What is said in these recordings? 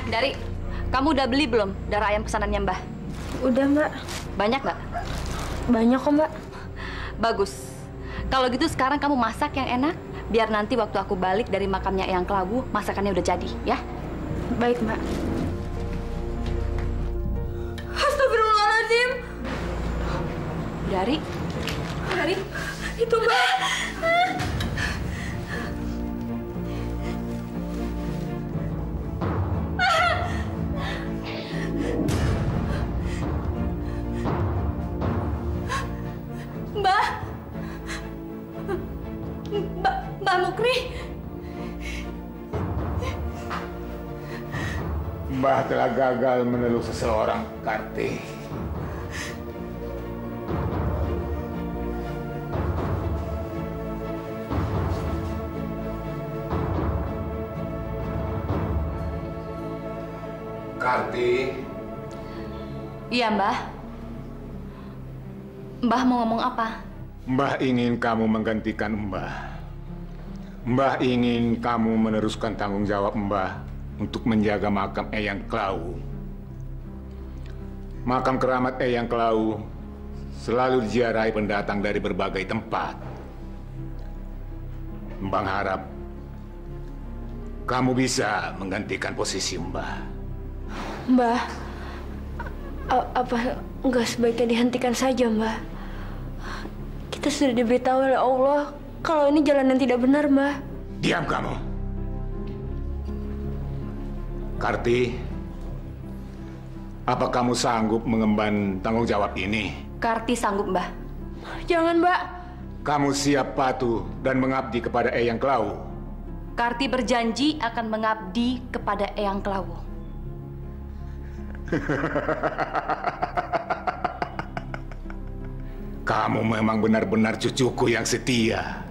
Dari, kamu udah beli belum darah ayam pesanannya Mbah? Udah, Mbak. Banyak nggak? Banyak kok, Mbak. Bagus. Kalau gitu sekarang kamu masak yang enak, biar nanti waktu aku balik dari makamnya Eyang Kelawu, masakannya udah jadi, ya? Baik, Mbak. Astagfirullahaladzim. Dari, Itu, Mbak. Mbak Mukri. Mbah telah gagal meneluk seseorang, Karti. Karti. Iya, Mbah. Mbah mau ngomong apa? Mbah ingin kamu menggantikan Mbah. Mbah ingin kamu meneruskan tanggung jawab Mbah untuk menjaga makam Eyang Kelawu. Makam keramat Eyang Kelawu selalu diziarahi pendatang dari berbagai tempat. Mbah harap kamu bisa menggantikan posisi Mbah. Mbah, apa nggak sebaiknya dihentikan saja, Mbah? Kita sudah diberitahu oleh Allah kalau ini jalan yang tidak benar, Mbah. Diam kamu. Karti, apa kamu sanggup mengemban tanggung jawab ini? Karti sanggup, Mbah. Jangan, Mbak. Kamu siap patuh dan mengabdi kepada Eyang Kelawu? Karti berjanji akan mengabdi kepada Eyang Kelawu. Kamu memang benar-benar cucuku yang setia.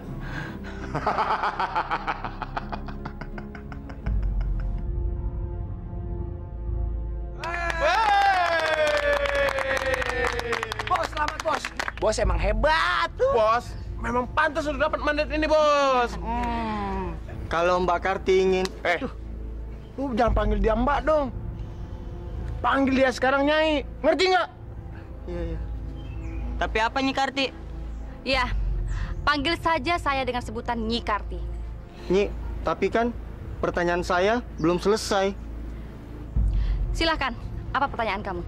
Bos, selamat bos. Bos emang hebat tuh. Bos, memang pantas udah dapat mandat ini, Bos. Kalau Mbak Karti ingin, Lu jangan panggil dia Mbak dong. Panggil dia sekarang Nyai. Ngerti nggak? Iya. Tapi apa Nyi Karti? Ya, panggil saja saya dengan sebutan Nyi Karti. Nyi, tapi kan pertanyaan saya belum selesai. Silahkan, apa pertanyaan kamu?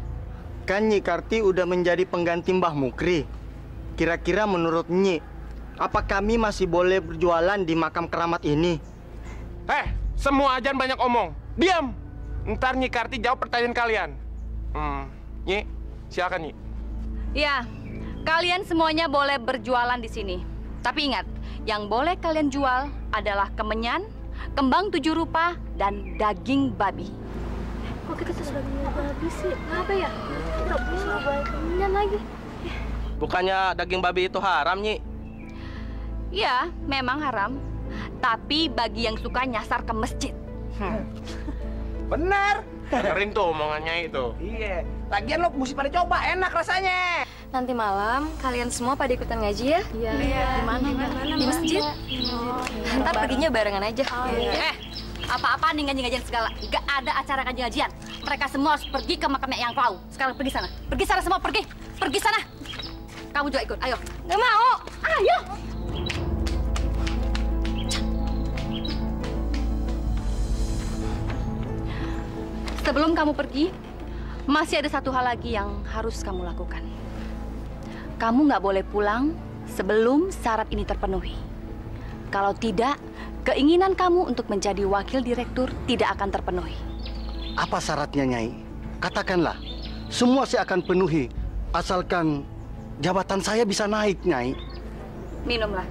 Kan Nyi Karti udah menjadi pengganti Mbah Mukri. Kira-kira menurut Nyi, apa kami masih boleh berjualan di makam keramat ini? Semua ajan banyak omong. Diam. Ntar Nyi Karti jawab pertanyaan kalian. Nyi, silakan Nyi. Ya, kalian semuanya boleh berjualan di sini. Tapi ingat, yang boleh kalian jual adalah kemenyan, kembang 7 rupa, dan daging babi. Kok kita sudah babi sih? Kenapa ya? Nggak bisa balik kemenyan lagi. Bukannya daging babi itu haram, Nyi? Ya, memang haram. Tapi bagi yang suka nyasar ke masjid. Benar. Dengerin tuh omongannya itu. Iya. Lagian lo mesti pada coba, enak rasanya. Nanti malam kalian semua pada ikutan ngaji ya? Iya. Di mana? Di masjid. Ntar perginya barengan aja. Apa-apa nih ngaji-ngajian segala. Gak ada acara ngaji-ngajian. Mereka semua harus pergi ke makamnya Eyang Kelawu. Sekarang pergi sana. Pergi sana semua, pergi. Pergi sana. Kamu juga ikut, ayo. Nggak mau. Ayo. Sebelum kamu pergi, masih ada satu hal lagi yang harus kamu lakukan. Kamu nggak boleh pulang sebelum syarat ini terpenuhi. Kalau tidak, keinginan kamu untuk menjadi wakil direktur tidak akan terpenuhi. Apa syaratnya, Nyai? Katakanlah. Semua saya akan penuhi. Asalkan jabatan saya bisa naik, Nyai. Minumlah.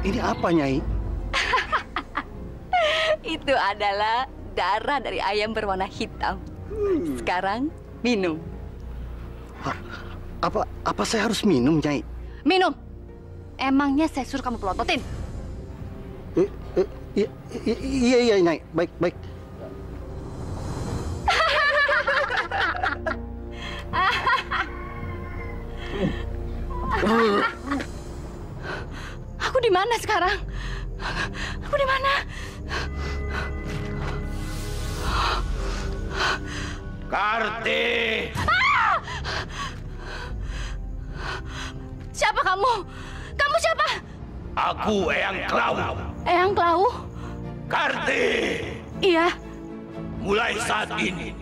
Ini apa, Nyai? Itu adalah darah dari ayam berwarna hitam. Sekarang minum. Apa saya harus minum, Nyai? Minum. Emangnya saya suruh kamu pelototin? Iya, Nyai. Baik. Aku di mana sekarang? Aku di mana? Karti! Siapa kamu? Kamu siapa? Aku Eyang Klawu. Eyang Klawu? Karti! Iya. Mulai saat ini,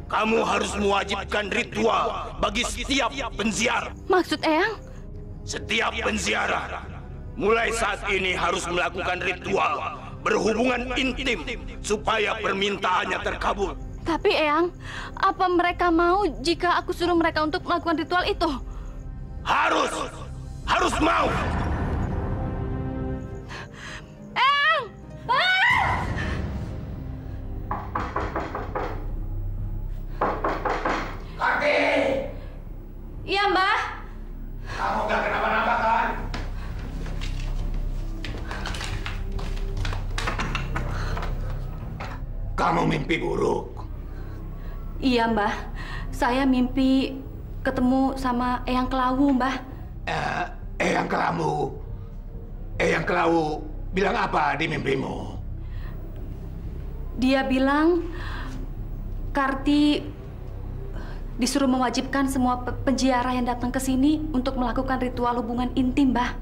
kamu harus mewajibkan ritual bagi setiap penziarah. Maksud Eyang? Setiap penziarah, mulai saat ini harus melakukan ritual berhubungan intim supaya permintaannya terkabul. Tapi Eyang, apa mereka mau jika aku suruh mereka untuk melakukan ritual itu? Harus mau. Eyang! Karti! Iya, Mbah. Kamu gak kenapa-napa kan? Kamu mimpi buruk. Iya, Mbah. Saya mimpi ketemu sama Eyang Klawu, Mbah. Eyang Klawu bilang apa di mimpimu? Dia bilang Karti disuruh mewajibkan semua penziarah yang datang ke sini untuk melakukan ritual hubungan intim, Mbah.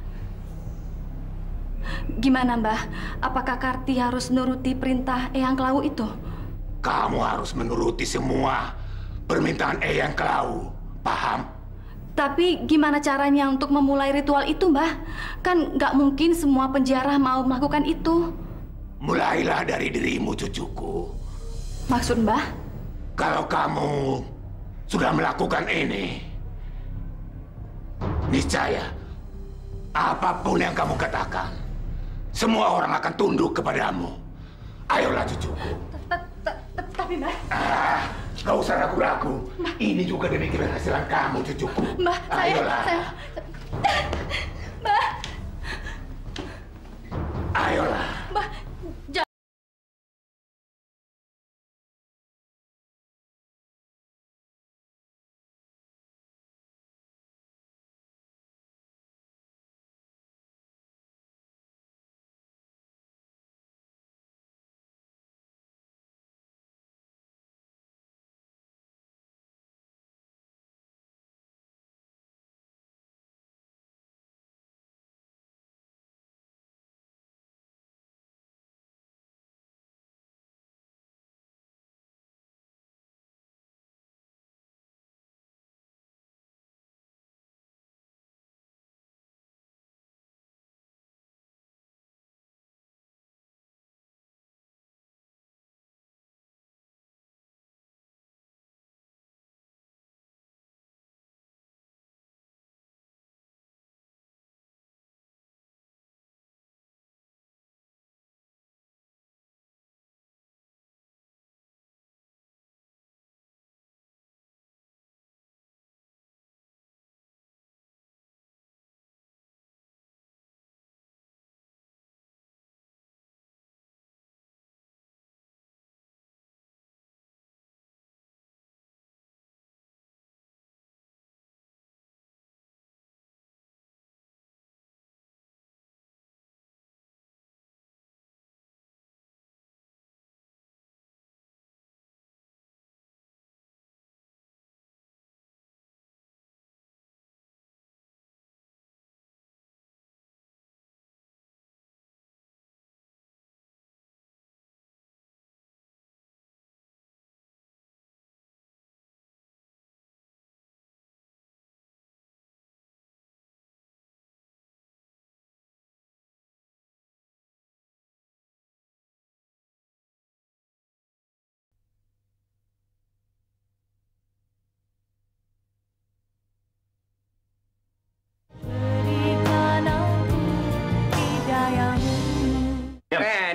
Gimana, Mbah? Apakah Karti harus nuruti perintah Eyang Klawu itu? Kamu harus menuruti semua permintaan Eyang Klawu. Paham? Tapi gimana caranya untuk memulai ritual itu, Mbah? Kan nggak mungkin semua penziarah mau melakukan itu. Mulailah dari dirimu, cucuku. Maksud Mbah? Kalau kamu sudah melakukan ini, niscaya apapun yang kamu katakan, semua orang akan tunduk kepadamu. Ayolah, cucuku. Tapi, Mbah... Gak usah ragu-ragu. Ini juga demi keberhasilan kamu, cucuku. Mbah, ayolah. Mbah. Ayolah. Mbah,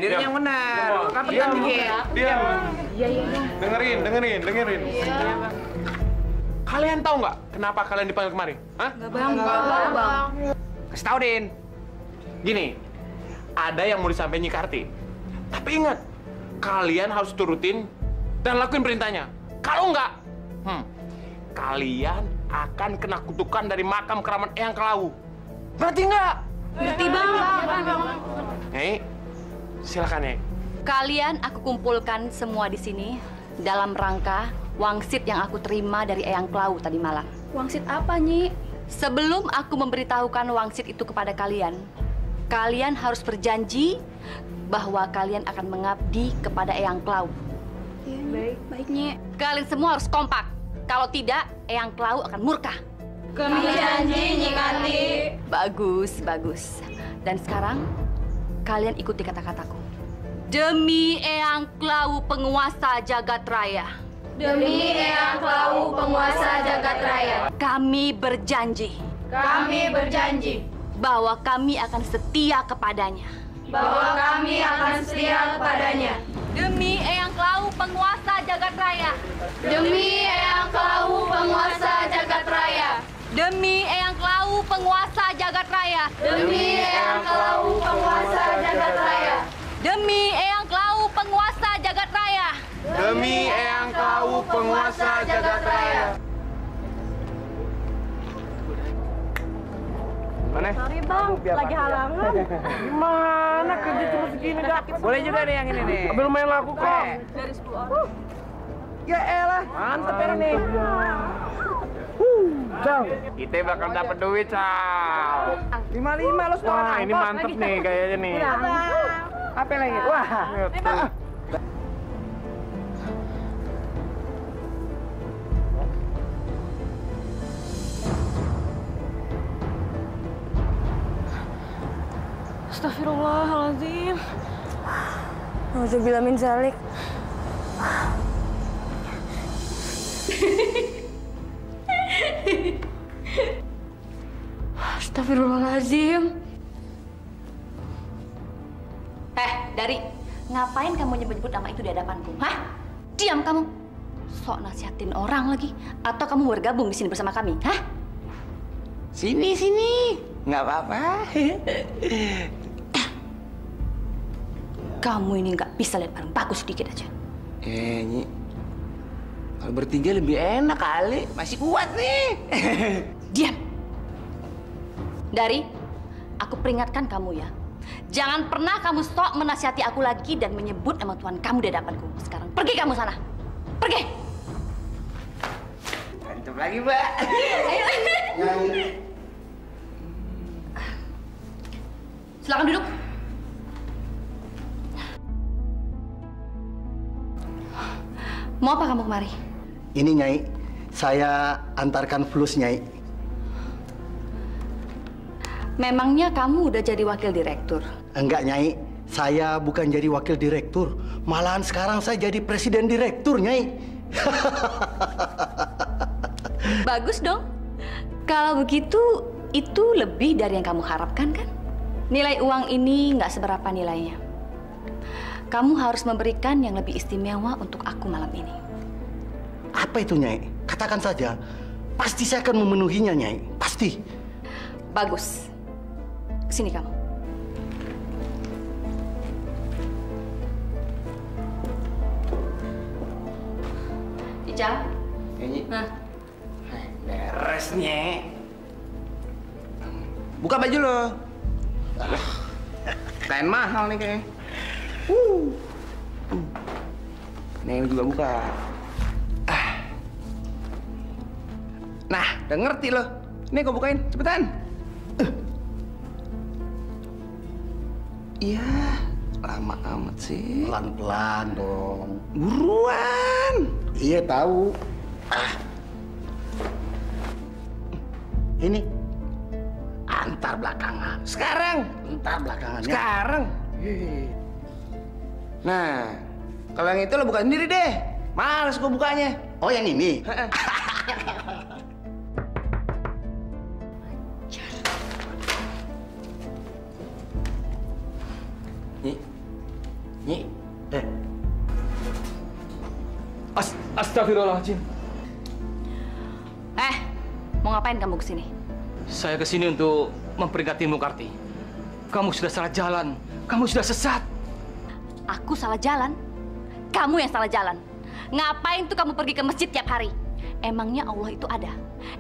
Diri yang benar. Rapetan dikit. Diam. Iya. Dengerin. Kalian tahu nggak kenapa kalian dipanggil kemari? Hah? Nggak, Bang. Kasih tahu, Din. Gini, ada yang mau disampaikan Nyi Karti. Tapi ingat, kalian harus turutin dan lakuin perintahnya. Kalau nggak, kalian akan kena kutukan dari makam keramat Eyang Kelau. Ngerti nggak? Ngerti Bang. Nyai, silakan Nyai. Kalian aku kumpulkan semua di sini dalam rangka wangsit yang aku terima dari Eyang Kelau tadi malam. Wangsit apa, Nyi? Sebelum aku memberitahukan wangsit itu kepada kalian, kalian harus berjanji bahwa kalian akan mengabdi kepada Eyang Kelau. Baik. Baik, Nyi. Kalian semua harus kompak. Kalau tidak, Eyang Kelau akan murka. Kami janji, Nyi Karti. Bagus, bagus. Dan sekarang, kalian ikuti kata-kataku. Demi Eyang Kelau penguasa jagat raya. Demi Eyang Kelau penguasa jagat raya. Kami berjanji Kami berjanji bahwa kami akan setia kepadanya. bahwa kami akan setia kepadanya. Demi Eyang Kelau penguasa jagat raya. Demi Eyang Kelau penguasa jagat raya. Demi Eyang Kelau penguasa jagat raya. Demi Eyang Kelau penguasa jagat raya. Demi Eyang Kelau penguasa jagat raya. Demi Eyang Kelau penguasa jagat raya. Mana? Sorry Bang, lagi halangan. Gimana kerja cuma segini dah? Boleh juga nih yang ini nih. Tapi lumayan laku kok. Dari 10 orang. Ya elah, mantep ya nih. Kita bakal dapat duit, Cal. 55 lo setor. Wah, ini mantep nih kayaknya nih. Apa lagi? Wah, Astagfirullahaladzim. Nauzubillah min zalik. Astagfirullahaladzim. Dari, ngapain kamu nyebut-nyebut nama itu di hadapanku? Hah? Diam kamu. Sok nasihatin orang lagi. Atau kamu bergabung di sini bersama kami? Hah? sini. Nggak apa-apa. Kamu ini nggak bisa lihat barang bagus sedikit aja. Nyi. Kalau bertiga lebih enak kali. Masih kuat nih. Diam. Dari, aku peringatkan kamu ya. Jangan pernah kamu sok menasihati aku lagi dan menyebut nama Tuhan kamu di hadapanku. Sekarang pergi kamu sana. Pergi. Mantap lagi, Mbak. Silakan duduk. Mau apa kamu kemari? Ini Nyai, saya antarkan flus Nyai. Memangnya kamu udah jadi wakil direktur? Enggak Nyai, saya bukan jadi wakil direktur. Malahan sekarang saya jadi presiden direktur Nyai. Bagus dong. Kalau begitu, itu lebih dari yang kamu harapkan kan? Nilai uang ini nggak seberapa nilainya. Kamu harus memberikan yang lebih istimewa untuk aku malam ini. Apa itu Nyai? Katakan saja. Pasti saya akan memenuhinya Nyai. Pasti. Bagus. Sini kamu. Ical. Nyi. Nah. Beres, Nye. Buka baju lo. Kain mahal nih kayaknya. Nih juga buka. Nah, udah ngerti lo. Nih gue bukain, cepetan. Iya, lama amat sih. Pelan-pelan dong. Buruan. Iya tahu. Ini antar belakangan. Sekarang. Antar belakangannya. Sekarang. Nah, kalau yang itu lo buka sendiri deh. Males gue bukanya. Oh yang ini. Nyi. Astagfirullahaladzim. Mau ngapain kamu kesini? Saya kesini untuk memperingatmu, Karti. Kamu sudah salah jalan. Kamu sudah sesat. Aku salah jalan? Kamu yang salah jalan. Ngapain tuh kamu pergi ke masjid tiap hari? Emangnya Allah itu ada?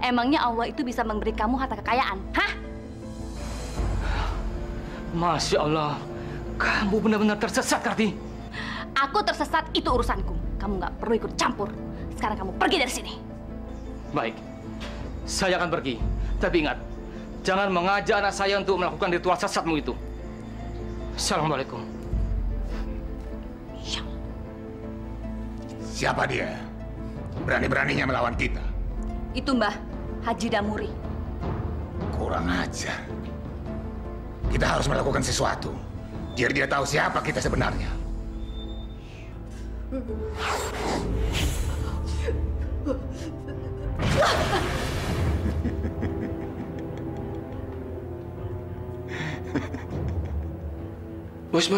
Emangnya Allah itu bisa memberi kamu harta kekayaan? Hah? Masya Allah, kamu benar-benar tersesat, Karti. Aku tersesat, itu urusanku. Kamu nggak perlu ikut campur. Sekarang kamu pergi dari sini. Baik, saya akan pergi. Tapi ingat, jangan mengajak anak saya untuk melakukan ritual sesatmu itu. Assalamualaikum. Siapa dia? Berani-beraninya melawan kita. Itu Mbah Haji Damuri. Kurang ajar. Kita harus melakukan sesuatu, biar dia tahu siapa kita sebenarnya. Bos,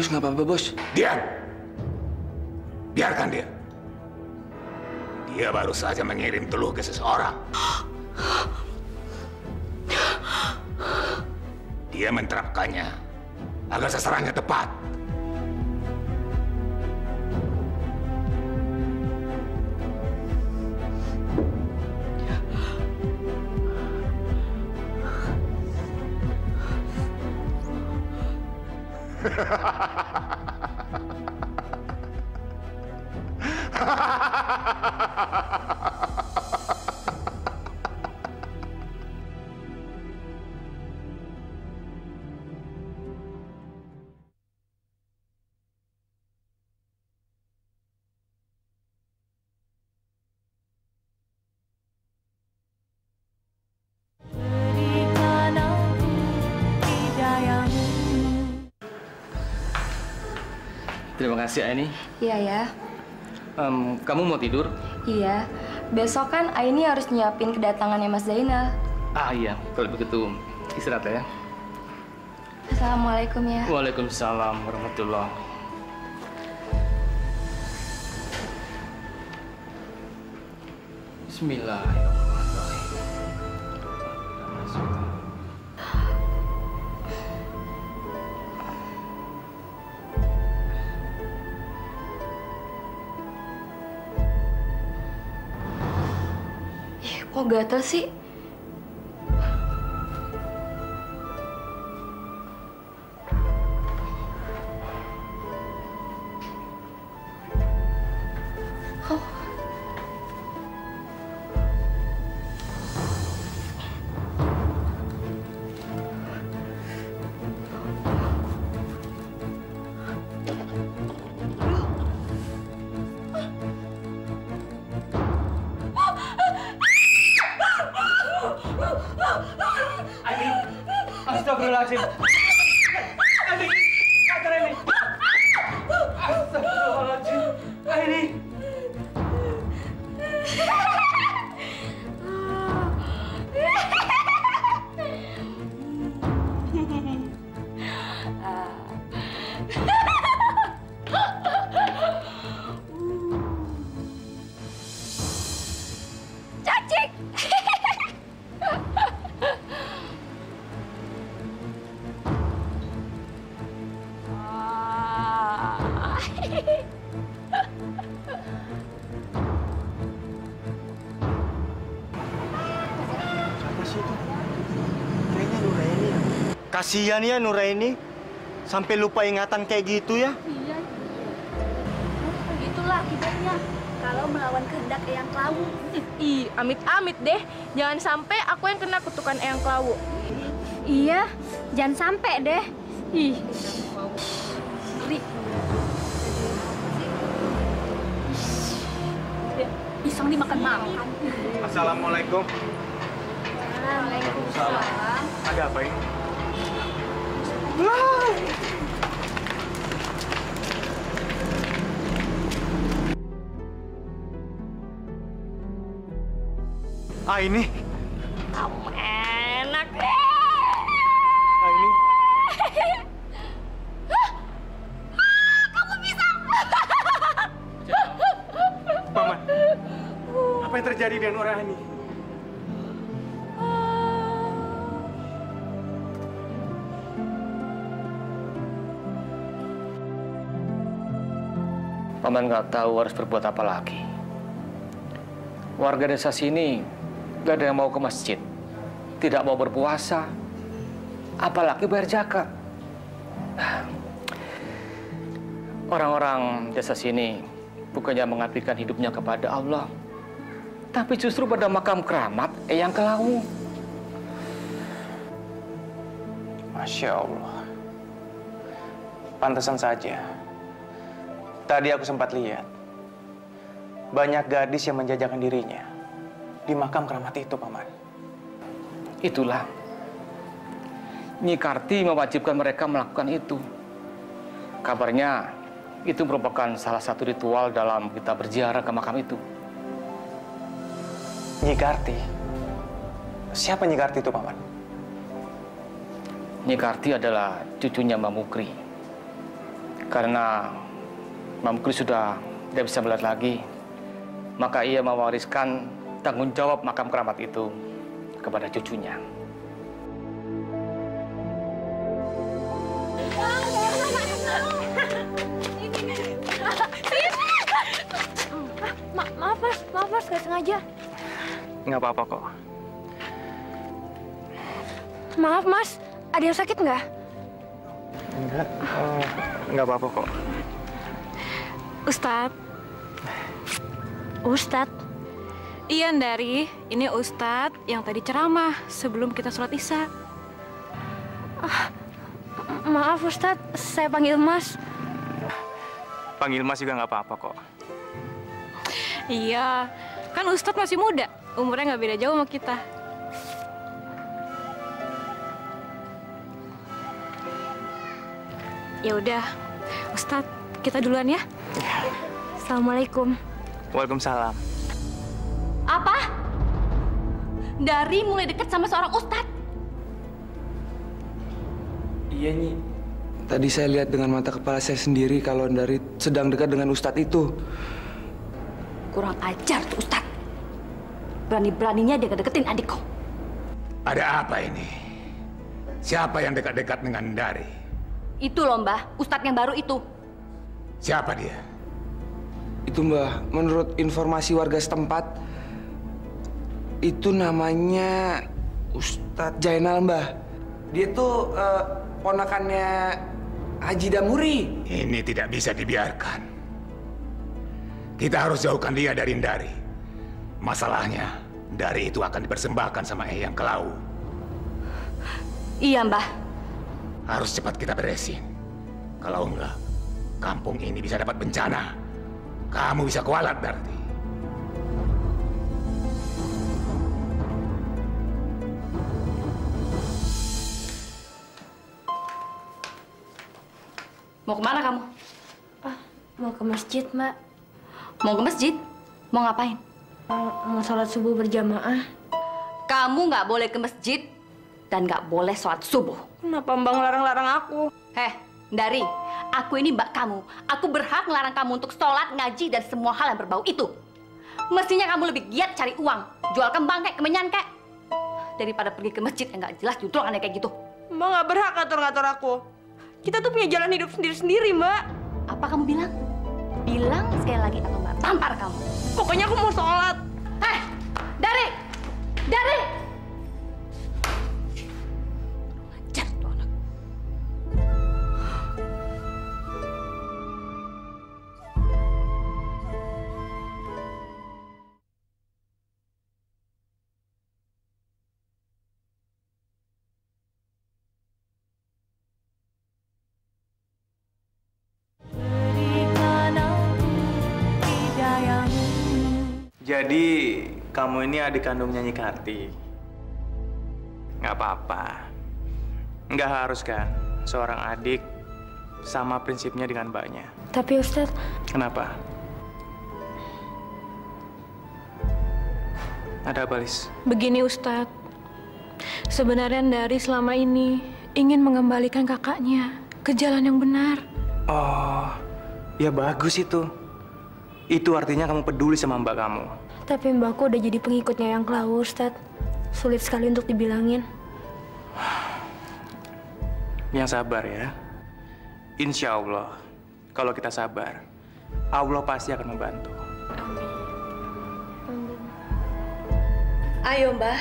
nggak apa-apa, bos. Diam! Biarkan dia. Dia baru saja mengirim teluh ke seseorang. Dia menerapkannya agar sasarannya tepat. Terima kasih, Aini. Iya ya. Kamu mau tidur? Iya. Besok kan Aini harus nyiapin kedatangannya Mas Zainal. Ah iya, kalau begitu istirahat ya. Assalamualaikum ya. Waalaikumsalam warahmatullahi. Bismillahirrahmanirrahim. Kok gatel sih? Astagfirullahaladzim. Aini, kacau ini. Astagfirullahaladzim. Aini. Cacing! Kasihan ya Nuraini, sampai lupa ingatan kayak gitu ya. Iya. Itulah akibatnya kalau melawan kehendak Eyang Klawu. Ih, amit-amit deh. Jangan sampai aku yang kena kutukan Eyang Klawu. Iya, jangan sampai deh. Ih, Pisang dimakan makan. Assalamualaikum. Waalaikumsalam. Ada apa ini? Aini. kamu enak deh. Aini. Kamu bisa. Paman, apa yang terjadi dengan Nuraini? Paman nggak tahu harus berbuat apa lagi. warga desa sini gak ada yang mau ke masjid, tidak mau berpuasa, apalagi bayar zakat. Orang-orang desa sini bukannya mengabdikan hidupnya kepada Allah, tapi justru pada makam keramat Eyang Kelawu. Masya Allah. Pantesan saja. Tadi aku sempat lihat banyak gadis yang menjajakan dirinya di makam keramat itu, Paman. Itulah, Nyi Karti mewajibkan mereka melakukan itu. Kabarnya itu merupakan salah satu ritual dalam kita berziarah ke makam itu. Nyi Karti? Siapa Nyi Karti itu, Paman? Nyi Karti adalah cucunya Mbak Mukri. Karena Mbak Mukri sudah tidak bisa melihat lagi, maka ia mewariskan tanggung jawab makam keramat itu kepada cucunya. Maaf mas, gak sengaja. Nggak apa-apa kok. Maaf mas, ada yang sakit nggak? Nggak apa-apa kok. Ustadz. Iya, Ndari. Ini Ustadz yang tadi ceramah sebelum kita sholat Isya. Maaf Ustadz, saya panggil Mas. Panggil Mas juga nggak apa-apa kok. Iya, kan Ustadz masih muda. Umurnya nggak beda jauh sama kita. Ya udah, Ustadz, kita duluan ya. Assalamualaikum. Waalaikumsalam. Apa? Dari mulai dekat sama seorang ustadz? Iya, Nyi. Tadi saya lihat dengan mata kepala saya sendiri kalau Dari sedang dekat dengan ustadz itu. Kurang ajar tuh ustadz. Berani-beraninya dia ngedeketin adikku. Ada apa ini? Siapa yang dekat-dekat dengan Dari? Itu loh Mbah, ustadz yang baru itu. Siapa dia? Itu Mbah, menurut informasi warga setempat, itu namanya Ustadz Jainal Mbah. Dia tuh ponakannya Haji Damuri. Ini tidak bisa dibiarkan. Kita harus jauhkan dia dari Dari. Masalahnya, Dari itu akan dipersembahkan sama Eyang Kelawu. Iya Mbah. Harus cepat kita beresin. Kalau enggak, kampung ini bisa dapat bencana. Kamu bisa kualat berarti. Mau kemana kamu? Mau ke masjid, Mbak. Mau ke masjid? Mau ngapain? Mau sholat subuh berjamaah. Kamu nggak boleh ke masjid dan nggak boleh sholat subuh. Kenapa Mbak ngelarang-larang aku? Dari, aku ini mbak kamu. Aku berhak ngelarang kamu untuk sholat, ngaji, dan semua hal yang berbau itu. Mestinya kamu lebih giat cari uang. Jual kembang kayak kemenyan kayak. Daripada pergi ke masjid yang nggak jelas justru aneh kayak gitu. Mbak nggak berhak ngatur-ngatur aku. Kita tuh punya jalan hidup sendiri-sendiri, Mbak. Apa kamu bilang? Bilang sekali lagi atau mbak tampar kamu. Pokoknya aku mau sholat. Dari! Jadi, kamu ini adik kandungnya Nyi Karti. Nggak apa-apa. Nggak harus kan, seorang adik sama prinsipnya dengan mbaknya. Tapi Ustadz... Kenapa? Ada apa, Lis? Begini Ustadz, sebenarnya Dari selama ini ingin mengembalikan kakaknya ke jalan yang benar. Oh, ya bagus itu. Itu artinya kamu peduli sama mbak kamu. Tapi mbakku udah jadi pengikutnya yang Kelawu, Ustadz. Sulit sekali untuk dibilangin. Yang sabar ya. Insya Allah, kalau kita sabar, Allah pasti akan membantu. Amin. Ayo, Mbah.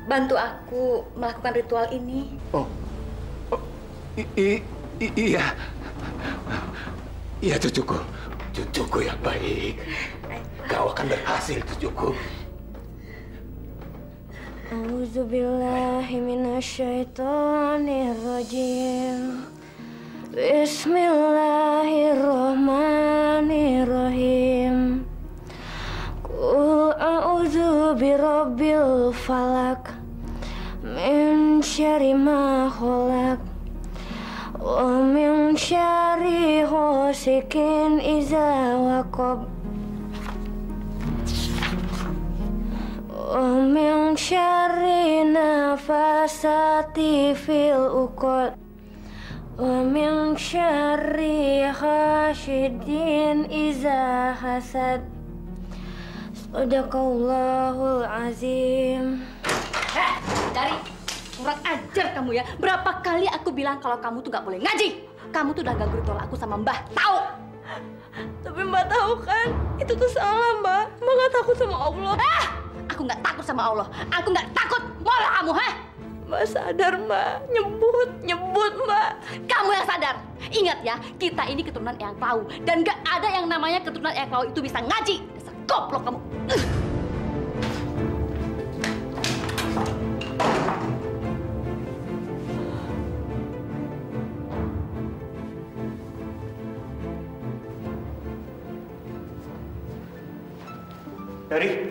Bantu aku melakukan ritual ini. Iya. Iya, cucuku. Cucuku yang baik. Kau akan berhasil, cucuku. A'udzubillahi minasyaitonirrajim. Bismillahirrahmanirrahim. Qul a'udzu birabbil falaq min syarri ma khalaq wa min syarri ghasikin idza waqab wa min syarri nafasati fil uqad wa min syarri hasidin idza hasad. Sadaqallahul azim. Dari kurang ajar kamu ya. Berapa kali aku bilang kalau kamu tuh nggak boleh ngaji. Kamu tuh udah ganggu ritual aku sama Mbah. Tahu? Tapi Mbak tahu kan, itu tuh salah, Mbak. Mbak nggak takut sama Allah. Aku nggak takut sama Allah. Aku nggak takut. Malah kamu, Mbak sadar, Mbak. Nyebut, Mbak. Kamu yang sadar. Ingat ya, kita ini keturunan Eyang Klau. Dan nggak ada yang namanya keturunan Eyang Klau itu bisa ngaji. Dasar goblok kamu. Dari.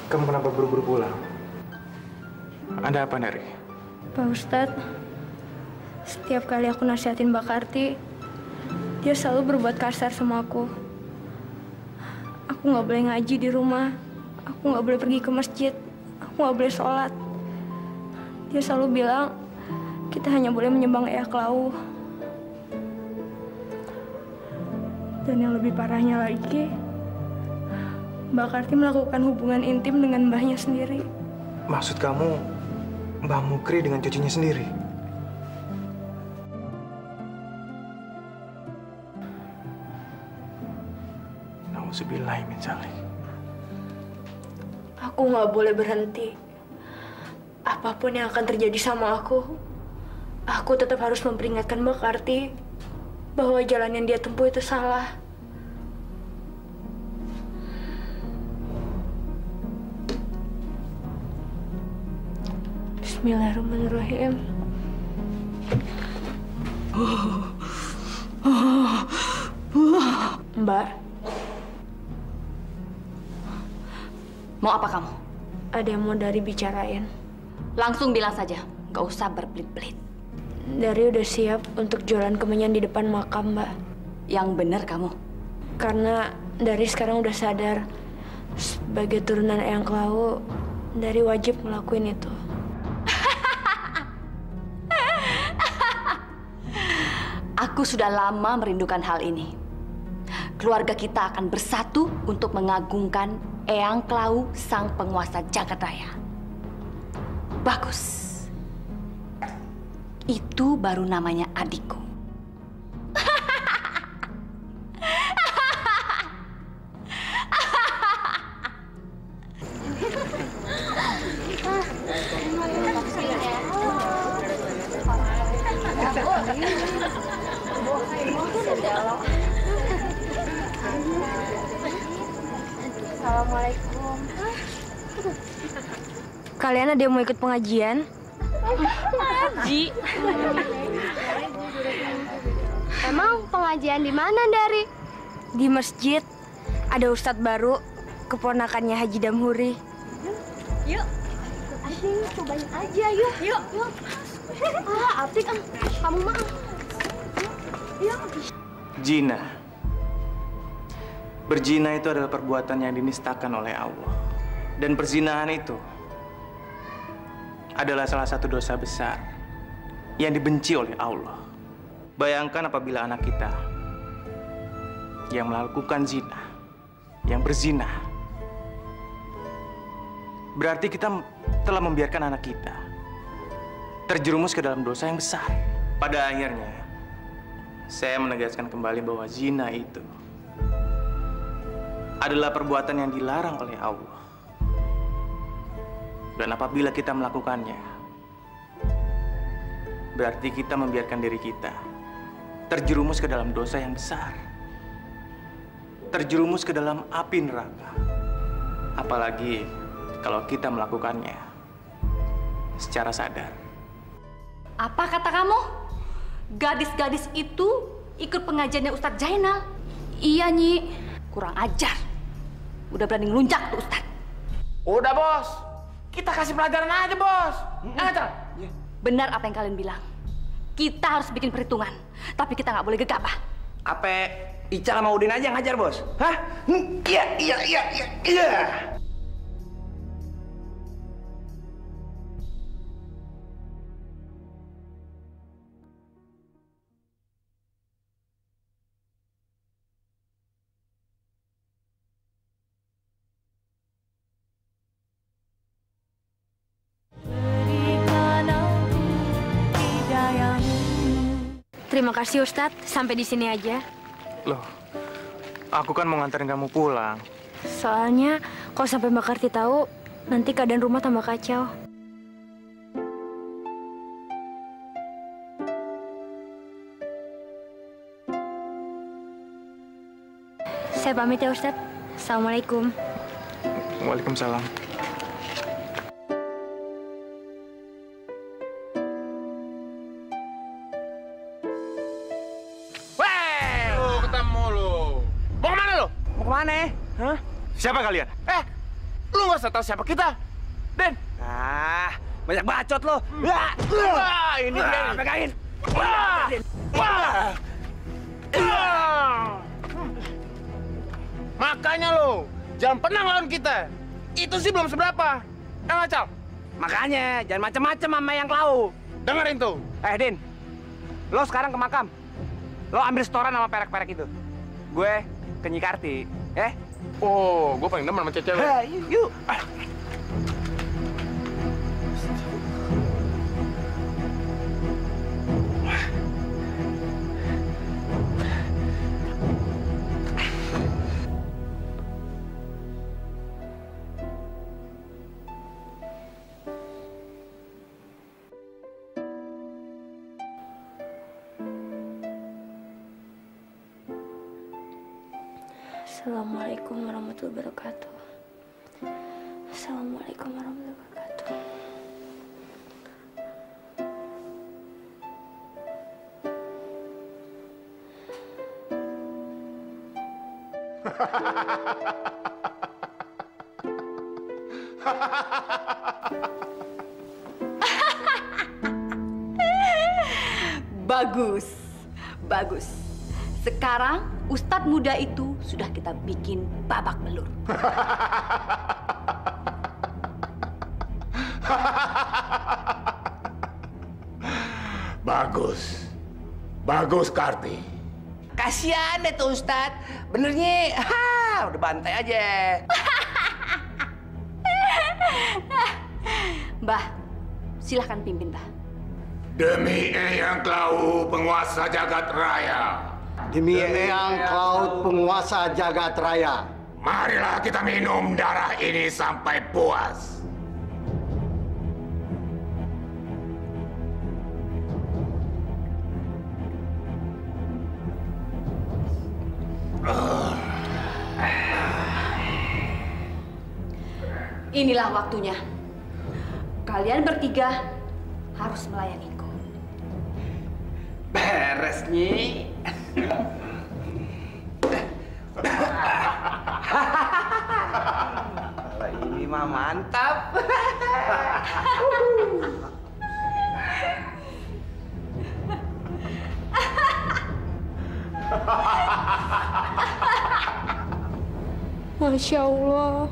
Kamu kenapa buru-buru pulang? Ada apa, Dari? Pak Ustadz, setiap kali aku nasihatin Mbak Karti, dia selalu berbuat kasar sama aku. Aku nggak boleh ngaji di rumah, aku nggak boleh pergi ke masjid, aku nggak boleh sholat. Dia selalu bilang, kita hanya boleh menyembah Eyang Klau. Dan yang lebih parahnya lagi, Mbak Karti melakukan hubungan intim dengan mbahnya sendiri. Maksud kamu, Mbah Mukri dengan cucunya sendiri? Nauzubillahi min dzalik. Aku nggak boleh berhenti. Apapun yang akan terjadi sama aku tetap harus memperingatkan Mbak Karti bahwa jalan yang dia tempuh itu salah. Bismillahirrahmanirrahim. Mbak. Mau apa kamu? Ada yang mau Dari bicarain. Langsung bilang saja, nggak usah berbelit-belit. Dari udah siap untuk jualan kemenyan di depan makam, Mbak. Yang benar kamu. Karena Dari sekarang udah sadar, sebagai turunan Eyang Klau, Dari wajib ngelakuin itu. Aku sudah lama merindukan hal ini. Keluarga kita akan bersatu untuk mengagungkan Eyang Klau, sang penguasa jagat raya. Bagus. Itu baru namanya adikku. Assalamualaikum. Kalian ada yang mau ikut pengajian? Ngaji? Emang pengajian di mana, Dari? Di masjid. Ada ustadz baru, keponakannya Haji Damhuri. Yuk. Asyik, cobain aja, yuk. Yuk. Apik, kamu mah. Yuk. Zina. Berzina itu adalah perbuatan yang dinistakan oleh Allah. Dan perzinahan itu adalah salah satu dosa besar yang dibenci oleh Allah. Bayangkan apabila anak kita yang melakukan zina, yang berzina, berarti kita telah membiarkan anak kita terjerumus ke dalam dosa yang besar. Pada akhirnya, saya menegaskan kembali bahwa zina itu adalah perbuatan yang dilarang oleh Allah. Dan apabila kita melakukannya, berarti kita membiarkan diri kita terjerumus ke dalam dosa yang besar. Terjerumus ke dalam api neraka. Apalagi kalau kita melakukannya secara sadar. Apa kata kamu? Gadis-gadis itu ikut pengajiannya Ustadz Jainal? Iya, Nyi. Kurang ajar. Udah berani ngeluncak tuh Ustadz. Udah, Bos. Kita kasih pelajaran aja, Bos. Ngajar. Benar apa yang kalian bilang. Kita harus bikin perhitungan. Tapi kita nggak boleh gegabah. Apa Ical sama Udin aja yang ngajar, Bos? Hah? Iya. Terima kasih Ustadz, sampai di sini aja. Loh, aku kan mau nganterin kamu pulang. Soalnya kalau sampai Mbak Karti tahu, nanti keadaan rumah tambah kacau. Saya pamit ya Ustadz. Assalamualaikum. Waalaikumsalam. Kemana? Hah? Siapa kalian? Lu nggak usah tahu siapa kita, Den. Ah, banyak bacot lo. Wah, ini dia. Pegangin. Makanya lo jangan pernah ngelawan kita. Itu sih belum seberapa. Ngacal. Makanya jangan macam-macam sama yang klau. Dengerin tuh. Din, lo sekarang ke makam. Lo ambil setoran sama perek-perek itu. Gue ke Nyi Karti, Oh, gue paling demen sama cewek. Yuk. Assalamualaikum warahmatullahi wabarakatuh. Assalamualaikum warahmatullahi wabarakatuh. Bagus, bagus. Sekarang Ustadz muda itu sudah kita bikin babak belur. Bagus. Bagus, Karti. Kasihan deh tuh Ustadz. Benernya, udah bantai aja. Mbah, silahkan pimpin, Mbah. Demi Eyang Klau, penguasa jagat raya. Demi Eyang Cloud, penguasa jagat raya. Marilah kita minum darah ini sampai puas. Inilah waktunya. Kalian bertiga harus melayaniku. Beres, Nyi. Kalau ini mah mantap. Masya Allah.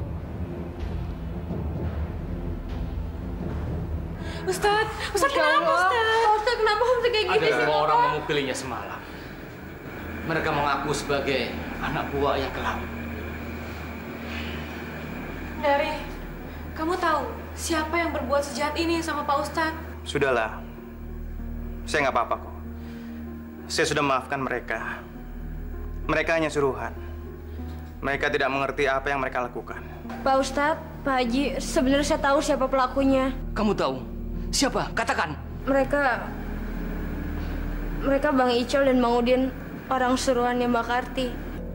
Ustadz kenapa Ustadz? Ustadz kenapa sampai kayak gini Ada sih? dua orang memukulinya semalam. Mereka mengaku sebagai anak buah Eyang Klau. Dari, kamu tahu siapa yang berbuat sejahat ini sama Pak Ustadz? Sudahlah. Saya nggak apa-apa kok. Saya sudah maafkan mereka. Mereka hanya suruhan. Mereka tidak mengerti apa yang mereka lakukan. Pak Ustadz, Pak Haji, sebenarnya saya tahu siapa pelakunya. Kamu tahu? Siapa? Katakan. Mereka Bang Icol dan Bang Udin, orang suruhannya Mbak Karti.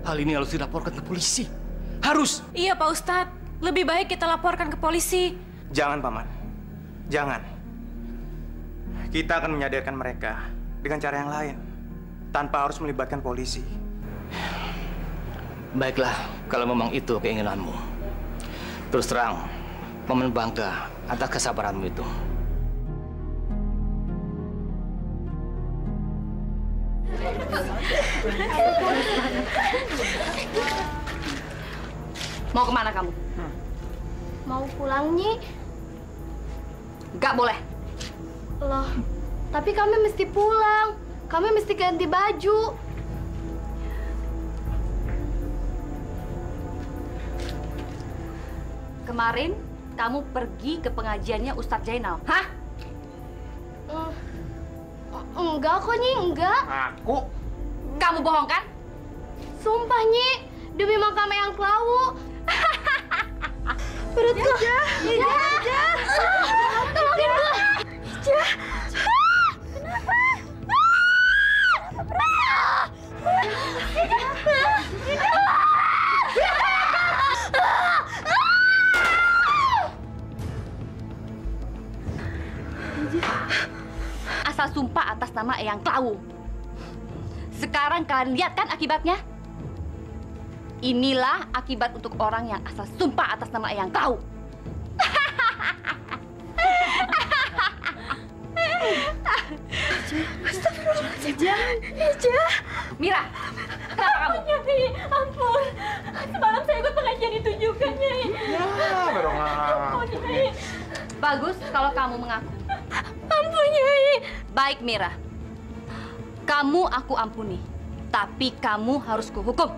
Hal ini harus dilaporkan ke polisi. Harus. Iya, Pak Ustadz. Lebih baik kita laporkan ke polisi. Jangan, Paman. Jangan. Kita akan menyadarkan mereka dengan cara yang lain, tanpa harus melibatkan polisi. Baiklah, kalau memang itu keinginanmu. Terus terang, Paman bangga atas kesabaranmu itu. Mau kemana kamu? Mau pulang, Nyi. Gak boleh. Loh, tapi kami mesti pulang. Kami mesti ganti baju. Kemarin kamu pergi ke pengajiannya Ustadz Jainal, hah? Enggak kok, Nyi, enggak. Aku? Kamu bohong kan? Sumpah, Nyi, demi makam Eyang Klawu. Perutku. Ija. Tolongin gue. Ija. Kenapa? Asal sumpah atas nama Eyang Klawu. Sekarang kalian lihat kan akibatnya? Inilah akibat untuk orang yang asal sumpah atas nama Eyang Klawu. Ija. Mira, kenapa kamu? Nyai, ampun. Semalam saya ikut pengajian itu juga, Nyai. Ya, baru Ampun, Nyai. Bagus kalau kamu mengaku. Ampun, Nyai. Baik, Mira. Kamu aku ampuni. Tapi kamu harus kuhukum.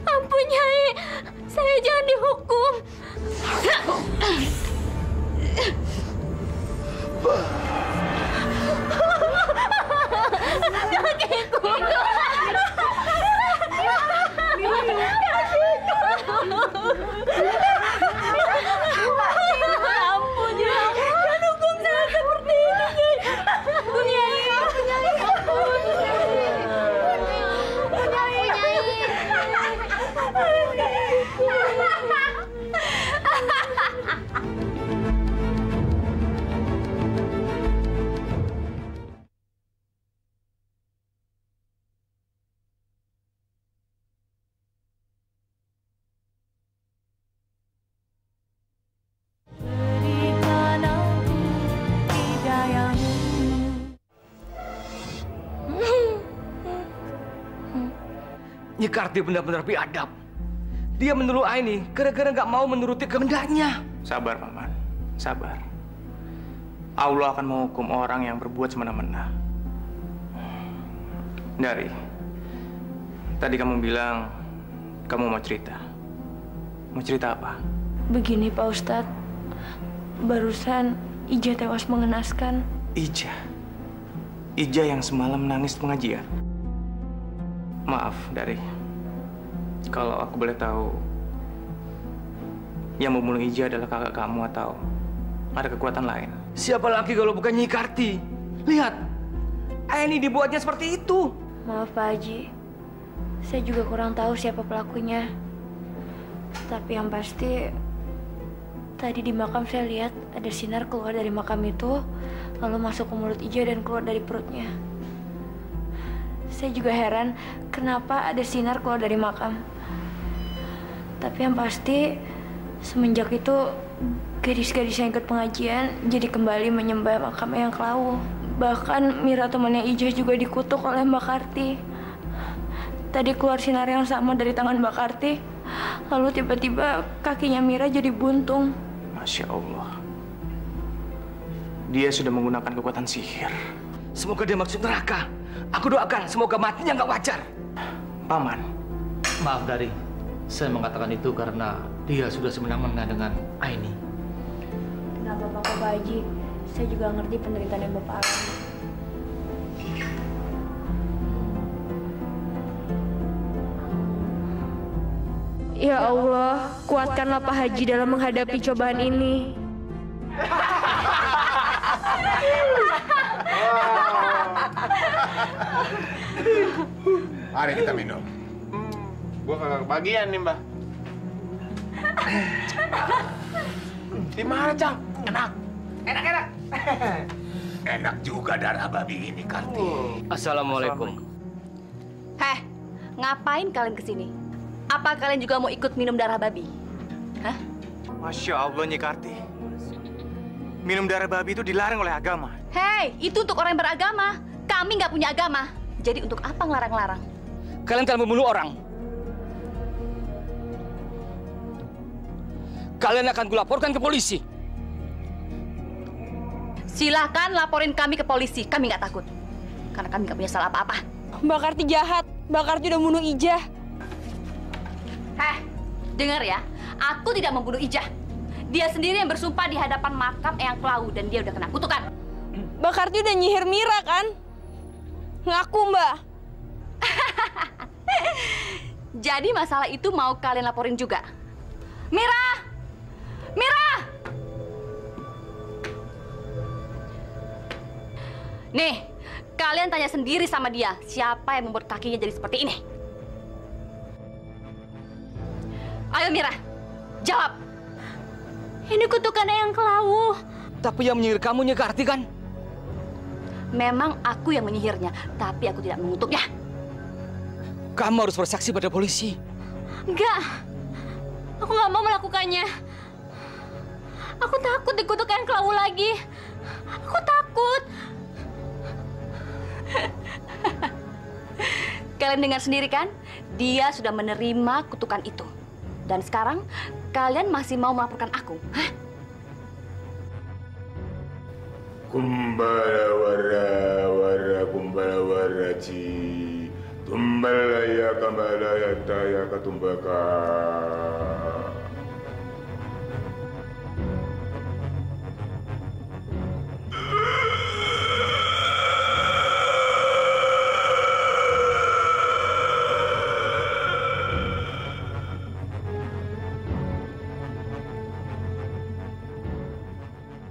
Ampun, Nyai. Saya jangan dihukum. Kakiku. Ampun, Nyai. Jangan hukum saya seperti ini, Nyai. Nyi Karti benar-benar biadab. Dia menuduh Aini gara-gara nggak mau menuruti kehendaknya. Sabar, Paman. Sabar. Allah akan menghukum orang yang berbuat semena-mena. Dari, tadi kamu bilang kamu mau cerita. Mau cerita apa? Begini, Pak Ustadz. Barusan Ija tewas mengenaskan. Ija? Ija yang semalam nangis pengajian? Maaf, Dari. Kalau aku boleh tahu, yang membunuh Ija adalah kakak kamu atau ada kekuatan lain? Siapa lagi kalau bukan Nyi Karti? Lihat, Aini dibuatnya seperti itu. Maaf, Pak Haji. Saya juga kurang tahu siapa pelakunya. Tapi yang pasti, tadi di makam saya lihat ada sinar keluar dari makam itu, lalu masuk ke mulut Ija dan keluar dari perutnya. Saya juga heran kenapa ada sinar keluar dari makam. Tapi yang pasti, semenjak itu gadis-gadis yang ikut pengajian jadi kembali menyembah makam Eyang Klawu. Bahkan Mira temannya Ija juga dikutuk oleh Mbak Karti. Tadi keluar sinar yang sama dari tangan Mbak Karti, lalu tiba-tiba kakinya Mira jadi buntung. Masya Allah. Dia sudah menggunakan kekuatan sihir. Semoga dia masuk neraka. Aku doakan semoga matinya nggak wajar. Paman. Maaf, Dari. Saya mengatakan itu karena dia sudah semena-mena dengan Aini. Kenapa Bapak Haji? Saya juga ngerti penderitaan yang Bapak alami. Ya Allah, kuatkanlah Pak Haji dalam menghadapi cobaan ini. Mari kita minum. Gua kagak kebagian nih, Mbah. Gimana, Cang? Enak. Enak. Enak juga darah babi ini, Karti. Assalamualaikum. Heh, ngapain kalian kesini? Apa kalian juga mau ikut minum darah babi? Hah? Masya Allah, Nyi Karti. Minum darah babi itu dilarang oleh agama. Hei, itu untuk orang yang beragama. Kami nggak punya agama. Jadi untuk apa ngelarang-larang? Kalian telah membunuh orang. Kalian akan kulaporkan ke polisi. Silahkan laporin kami ke polisi. Kami nggak takut. Karena kami nggak punya salah apa-apa. Mbak Karti jahat. Mbak Karti udah bunuh Ijah. Heh, dengar ya. Aku tidak membunuh Ijah. Dia sendiri yang bersumpah di hadapan makam Eyang Klau dan dia udah kena kutukan. Mbak Karti udah nyihir Mira kan? Ngaku, Mbak. Jadi masalah itu mau kalian laporin juga. Mira! Mira! Nih, kalian tanya sendiri sama dia, siapa yang membuat kakinya jadi seperti ini? Ayo Mira, jawab. Ini kutukan Eyang Klau. Tapi yang menyihir kamu Nyi Karti kan? Memang aku yang menyihirnya, tapi aku tidak mengutuknya. Kamu harus bersaksi pada polisi. Enggak. Aku nggak mau melakukannya. Aku takut dikutuk Eyang Klau lagi. Aku takut. Kalian dengar sendiri kan? Dia sudah menerima kutukan itu. Dan sekarang kalian masih mau melaporkan aku? Hah? Kumbala wara kumbala wara ci tumbala ya kambala ya taya katumbaka.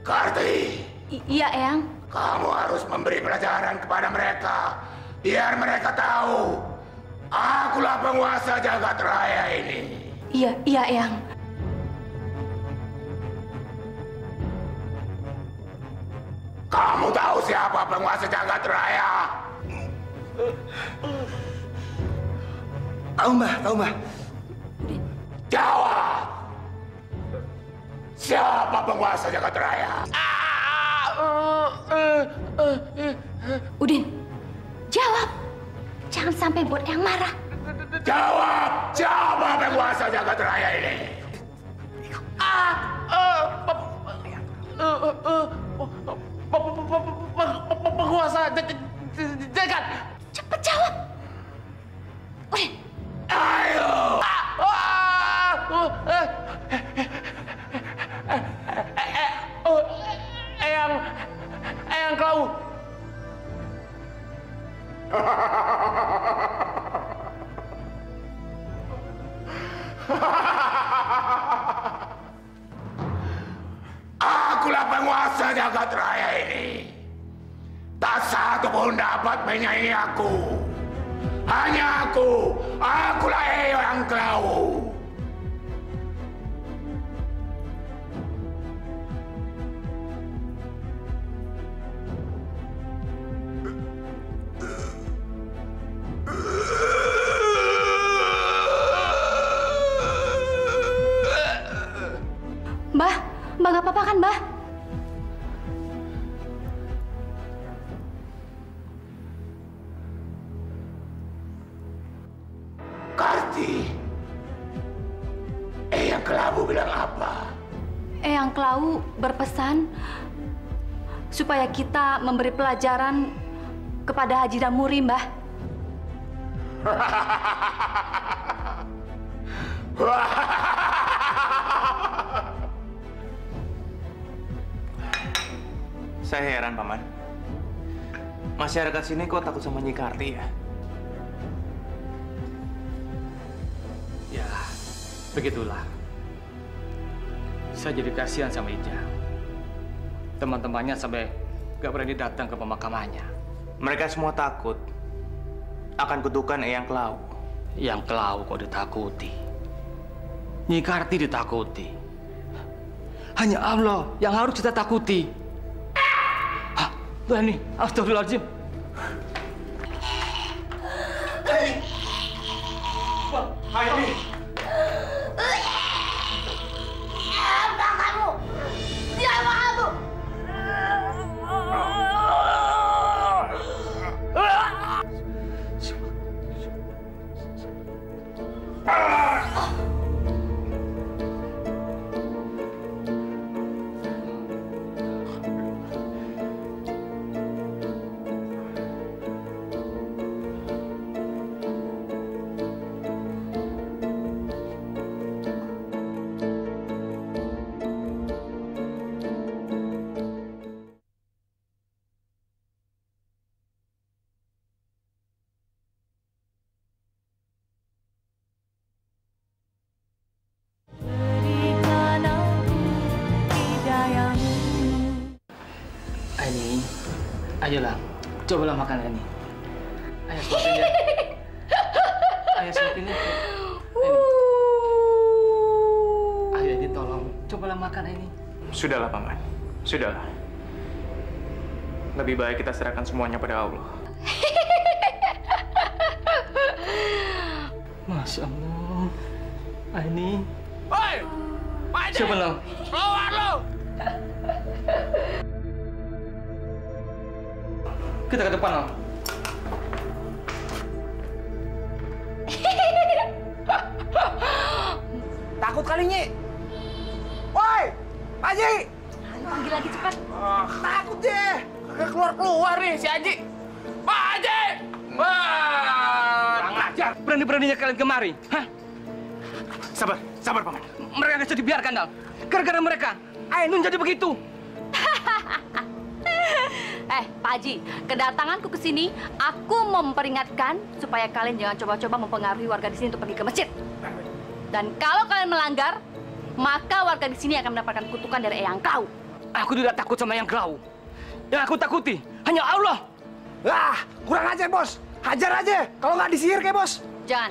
Karti. Iya, Eyang. Kamu harus memberi pelajaran kepada mereka. Biar mereka tahu. Akulah penguasa jagat raya ini. Iya, Eyang. Kamu tahu siapa penguasa jagat raya? Tahu, Mbah. Jawab. Siapa penguasa jagat raya? Udin, jawab. Jangan sampai buat Eyang marah. Jawab. Siapa penguasa jagat raya ini? Penguasa jagat. Cepet jawab. Udin. Ayo. Eyang Klau. Akulah penguasa jagat raya ini. Tak satu pun dapat menyaingi aku. Hanya aku. Akulah Eyang Klau. Mbah nggak apa-apa kan, Mbah? Karti, Eyang Klau bilang apa? Eyang Klau berpesan supaya kita memberi pelajaran kepada Haji Damuri, Mbah. Saya heran, Paman. Masyarakat sini kok takut sama Nyi Karti ya? Ya, Begitulah. Saya jadi kasihan sama Ija. Teman-temannya sampai gak berani datang ke pemakamannya. Mereka semua takut akan kutukan Eyang Klau. Yang Klau kok ditakuti? Nyi Karti ditakuti. Hanya Allah yang harus kita takuti. Hah, berani? Astagfirullahaladzim. Aini! Siapa kamu? Siapa kamu? Aini, ayolah, cobalah makan ini. Ayo suapin ya. Ayo suapin ya. Ayo ini tolong, cobalah makan ini. Sudahlah, Paman. Sudahlah. Lebih baik kita serahkan semuanya pada Allah. Masya Allah. Aini. Woi! Pak Haji! Siapa lo? Keluar lo! Kita ke depan, Om. Takut kali, Nyi. Woi, Pak Haji. Panggil lagi cepat. Takut deh. Kagak keluar nih si Haji. Pak Haji! Wah! Kurang ajar. Berani-beraninya kalian kemari. Hah? Sabar, Paman. Mereka nggak bisa dibiarkan, Dal. Gara-gara mereka, Ainun jadi begitu. Pak Haji, kedatanganku ke sini, aku mau memperingatkan supaya kalian jangan coba-coba mempengaruhi warga di sini untuk pergi ke masjid. Dan kalau kalian melanggar, maka warga di sini akan mendapatkan kutukan dari Eyang Klau. Aku tidak takut sama Eyang Klau. Yang aku takuti hanya Allah. Kurang ajar, Bos. Hajar aja. Kalau nggak disihir kayak Bos. Jangan.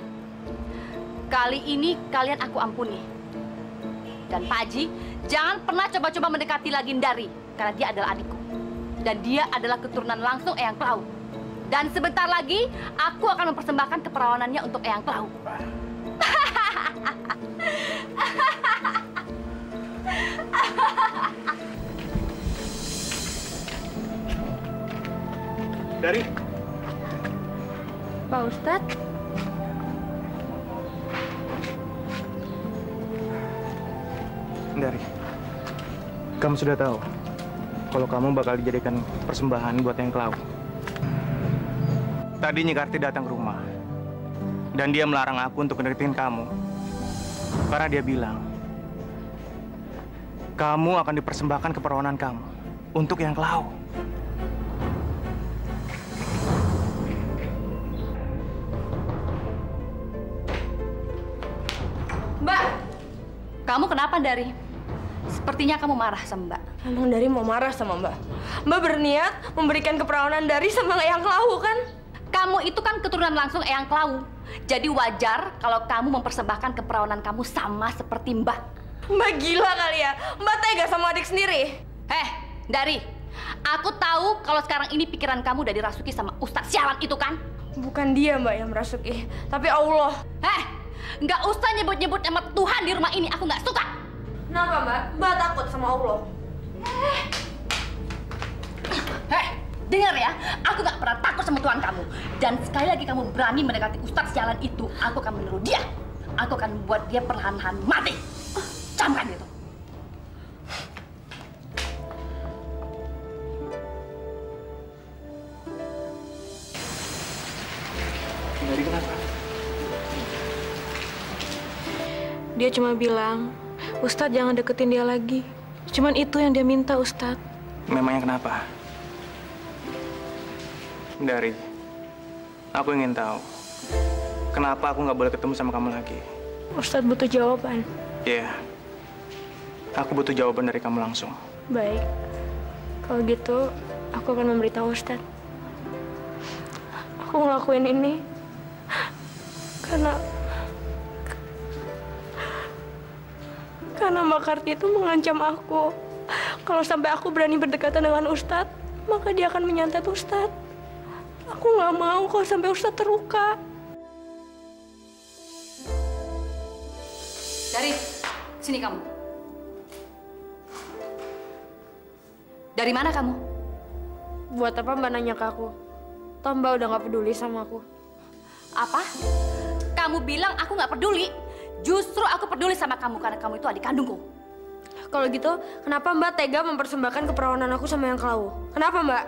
Kali ini kalian aku ampuni. Dan Pak Haji, jangan pernah coba-coba mendekati lagi Ndari, karena dia adalah adikku. Dan dia adalah keturunan langsung Eyang Klau. Dan sebentar lagi, aku akan mempersembahkan keperawanannya untuk Eyang Klau. Dari? Pak Ustadz? Dari, kamu sudah tahu kalau kamu bakal dijadikan persembahan buat Eyang Klau. Tadi Nyi Karti datang ke rumah dan dia melarang aku untuk mendeketin kamu karena dia bilang kamu akan dipersembahkan keperawanan kamu untuk Eyang Klau. Mbak, kamu kenapa Dari? Sepertinya kamu marah sama Mbak. Emang Dari mau marah sama Mbak? Mbak berniat memberikan keperawanan Dari sama Eyang Klau kan? Kamu itu kan keturunan langsung Eyang Klau. Jadi wajar kalau kamu mempersembahkan keperawanan kamu sama seperti Mbak. Mbak gila kali ya? Mbak tega sama adik sendiri? Dari, aku tahu kalau sekarang ini pikiran kamu udah dirasuki sama Ustadz sialan itu kan? Bukan dia Mbak yang merasuki, tapi Allah. Nggak usah nyebut-nyebut nama Tuhan di rumah ini, aku nggak suka. Kenapa Mbak? Mbak takut sama Allah. Dengar ya, aku nggak pernah takut sama Tuhan kamu. Dan sekali lagi kamu berani mendekati Ustadz sialan itu, aku akan meniru dia. Aku akan membuat dia perlahan-lahan mati. Camkan itu. Dari kenapa? Dia cuma bilang, Ustadz jangan deketin dia lagi. Cuman itu yang dia minta, Ustadz. Memangnya kenapa? Dari, aku ingin tahu kenapa aku nggak boleh ketemu sama kamu lagi. Ustadz butuh jawaban. Iya. Aku butuh jawaban dari kamu langsung. Baik. Kalau gitu, aku akan memberitahu Ustadz. Aku ngelakuin ini karena Mbak Karti itu mengancam aku. Kalau sampai aku berani berdekatan dengan Ustadz, maka dia akan menyantet Ustadz. Aku nggak mau kalau sampai Ustadz terluka. Dari sini kamu. Dari mana kamu? Buat apa Mbak nanya ke aku? Toh Mbak udah nggak peduli sama aku. Apa? Kamu bilang aku nggak peduli? Justru aku peduli sama kamu karena kamu itu adik kandungku. Kalau gitu, kenapa Mbak tega mempersembahkan keperawanan aku sama Eyang Klau? Kenapa Mbak?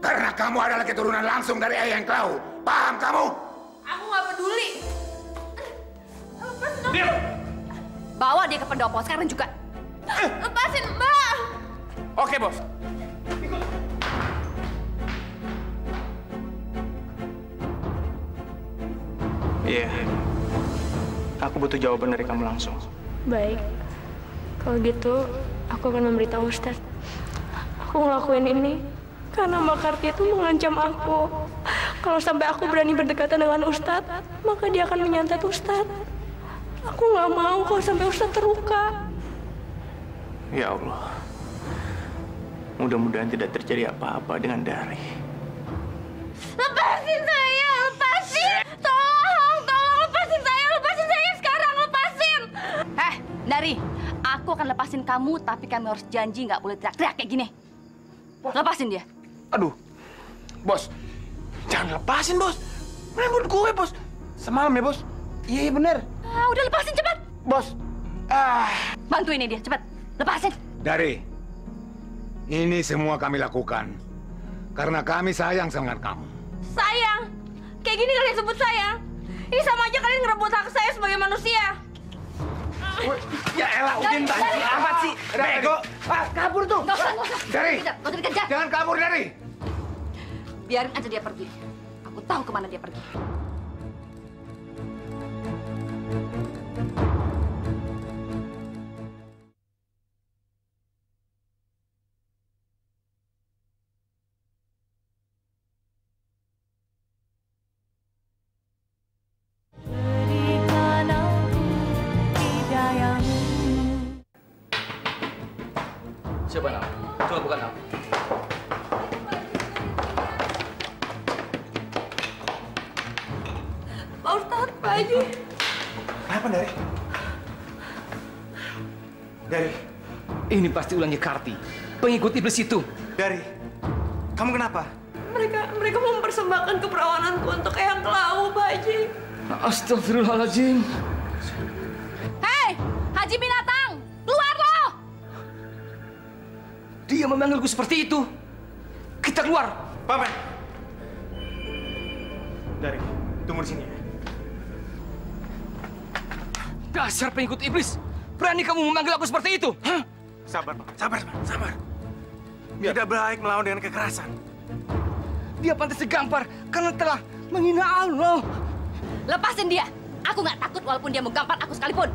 Karena kamu adalah keturunan langsung dari Eyang Klau. Paham kamu? Aku nggak peduli. Lepasin. Bawa dia ke pendopo sekarang juga. Lepasin Mbak. Oke, Bos. Iya. Aku butuh jawaban dari kamu langsung. Baik. Kalau gitu, aku akan memberitahu Ustadz. Aku ngelakuin ini karena Mbak Karti itu mengancam aku. Kalau sampai aku berani berdekatan dengan Ustadz, maka dia akan menyantet Ustadz. Aku nggak mau kalau sampai Ustadz terluka. Ya Allah. Mudah-mudahan tidak terjadi apa-apa dengan Dari. Lepasin saya, lepasin! Tolong lepasin saya sekarang, lepasin! Dari, aku akan lepasin kamu, tapi kamu harus janji nggak boleh teriak-teriak kayak gini. Lepasin dia. Aduh, Bos, jangan lepasin, Bos. Rambut gue, Bos. Semalam ya, Bos. Iya, bener. Udah lepasin cepat. Bos. Bantu ini dia, cepat. Lepasin. Dari, ini semua kami lakukan karena kami sayang sama kamu. Sayang? Kayak gini kalian sebut sayang? Ini sama aja kalian ngerebut hak saya sebagai manusia. Ya elah, Udin banci amat sih. Bego. Kabur tuh. Nggak usah. Dari. Nggak usah dikejar. Jangan kabur, Dari. Biarin aja dia pergi. Aku tahu kemana dia pergi. Siapa nak? Coba bukan nak. Pak Ustadz, Pak Haji. Kenapa, Dari? Dari. Ini pasti ulangnya Karti, pengikut iblis itu. Dari. Kamu kenapa? Mereka mempersembahkan keperawananku untuk Eyang Klau, Pak Haji. Astagfirullahaladzim. Hei, Haji Binatang, keluar lo! Dia memanggilku seperti itu. Kita keluar. Paman. Dari, tunggu di sini ya. Dasar pengikut iblis. Berani kamu memanggil aku seperti itu? Hah? Sabar, Paman. Sabar. Tidak baik melawan dengan kekerasan. Dia pantas digampar karena telah menghina Allah. Lepasin dia. Aku nggak takut walaupun dia mau gampar aku sekalipun.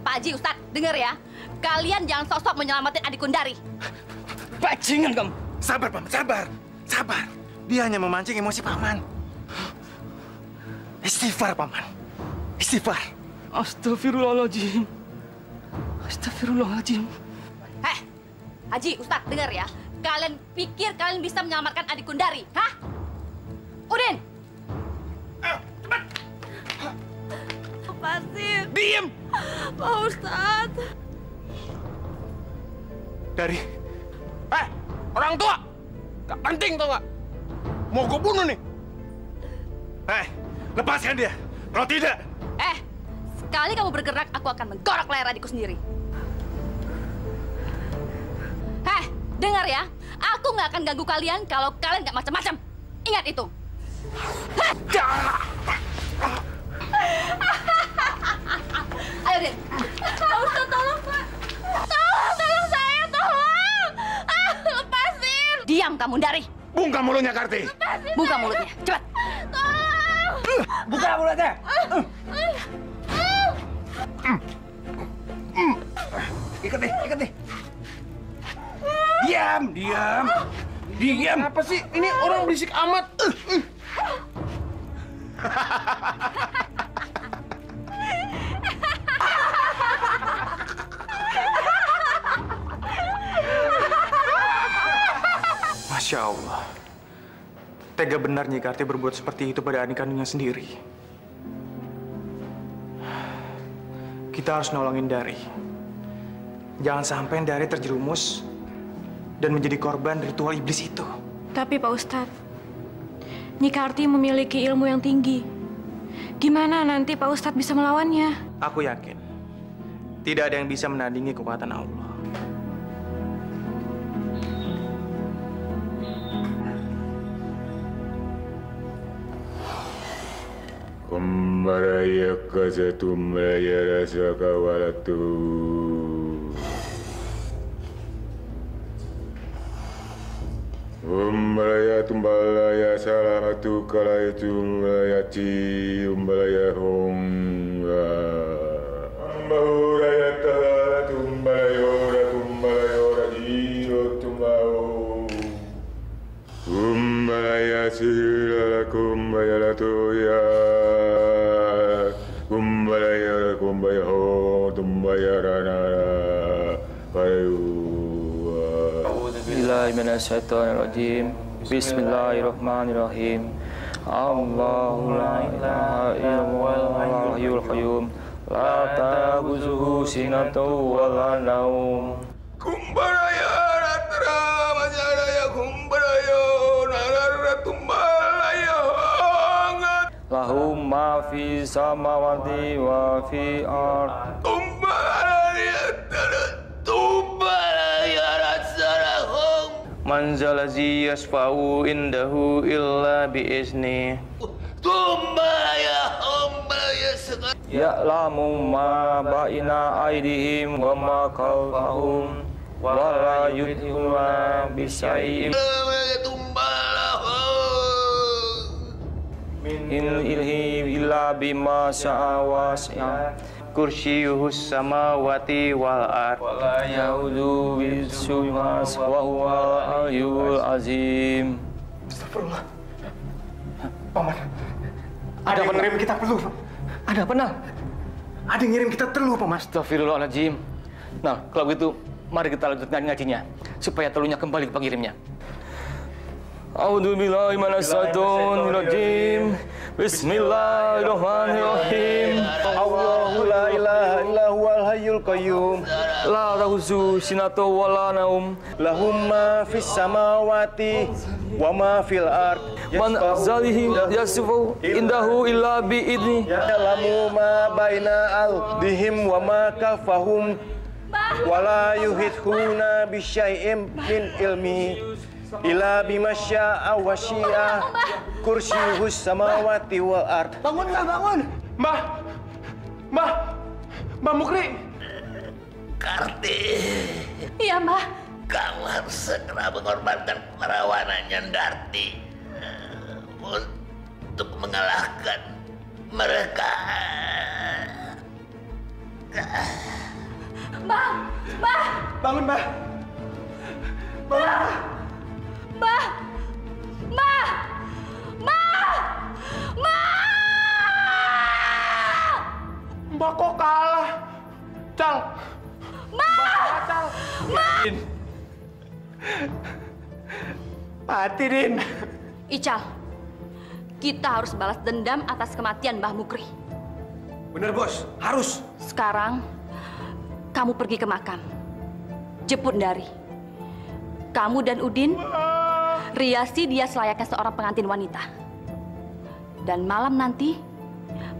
Pak Haji, Ustadz, denger ya. Kalian jangan sok-sok menyelamatin adik Kundari. Bajingan kamu. Sabar, Paman. Sabar. Dia hanya memancing emosi Paman. Istighfar, Paman. Istighfar. Astagfirullahaladzim. Haji, Ustadz, denger ya. Kalian pikir kalian bisa menyelamatkan adik Kundari? Hah? Udin! Cepat! Lepasin. Diam! Pak Ustadz. Dari. Orang tua! Gak penting tau gak? Mau gue bunuh nih. Lepaskan dia. Kalau tidak... Sekali kamu bergerak, aku akan menggorok leher adikku sendiri. Dengar ya. Aku nggak akan ganggu kalian kalau kalian nggak macam-macam. Ingat itu. Ayo, Din. Pak Ustadz, tolong, Pak. Tolong saya, tolong. Lepasin. Diam kamu, Dari. Bungkam mulutnya, Karti. Buka mulutnya, cepat. Tolong. Buka mulutnya. Ikat deh. Diam. Apa sih? Ini orang berisik amat. Masya Allah. Tega benar Nyi Karti berbuat seperti itu pada adik kandungnya sendiri. Kita harus nolongin Dari. Jangan sampai Dari terjerumus dan menjadi korban ritual iblis itu. Tapi Pak Ustadz, Nyi Karti memiliki ilmu yang tinggi. Gimana nanti Pak Ustadz bisa melawannya? Aku yakin tidak ada yang bisa menandingi kekuatan Allah. Kumbaraya kasatumbaraya rasa kawalatu. Umbalaya tumbalaya salamatu kalaya tumbalaya ci umbalaya hongga. Ambahuraya tala tumbalaya ora tumbalaya ora jiyo tumbao. Umbalaya sila kumbaya latuya. Kumbaya kumbaya ho tumbaya ranara payu. Bismillahirrahmanirrahim. Bismillahirrahmanirrahim. Allahu la ilaha illallah al-hayyul qayyum. La ta'khudhuhu sinatun wa la nawm. Kumbaraya ratra majaraya kumbaraya narara tumbalaya hangat. Lahu ma fi samawati wa fi ard. Kumbaraya tumbalaya ratsarahum. Man zalazi yasfa'u indahu illa bi'izni. Tumbalaya humbalaya sekat. Ya'lamu ma baina aydihim wa ma khalfahum wa la yuhituna bisyai'in min ilmihi illa bima syaa wasi'a Kursiyuhus samawati wal ard. wa la ya'udu bisumas wa huwal aliyyul azim. Astagfirullah. Paman, ada yang ngirim kita teluh. Ada apa, Nal? Ada yang ngirim kita teluh, Paman. Astagfirullahaladzim. Nah, kalau gitu, mari kita lanjutkan ngajinya supaya teluhnya kembali ke pengirimnya. A'udzubillahi minasyaitonir rajim. Bismillahirrahmanirrahim. Allahu la ilaha illa huwal hayyul qayyum. La ta'khudhuhu sinatun wa la nawm. Lahum ma fis samawati wa ma fil ard. Man zalihi yasfu indahu illa bi idni. Ya'lamu ma baina al-dihim wa ma kafahum. Wa la yuhithuna bi syai'in min ilmi ila bima syaa wa syi'a kursiyuhus samawati wal ard. Bangun nggak bangun? Mbak Mukri. Karti. Iya, Mbah. Kamu harus segera mengorbankan keperawanannya Darti untuk mengalahkan mereka. Mbah! Bangun, Mbah. Mbah! Mbah! Mbah! Mbah! Mbak kok kalah? Cal. Mbah! Mati, Din. Ical, kita harus balas dendam atas kematian Mbah Mukri. Bener, Bos. Harus. Sekarang, kamu pergi ke makam. Jemput Dari. Kamu dan Udin riasi dia selayaknya seorang pengantin wanita. Dan malam nanti,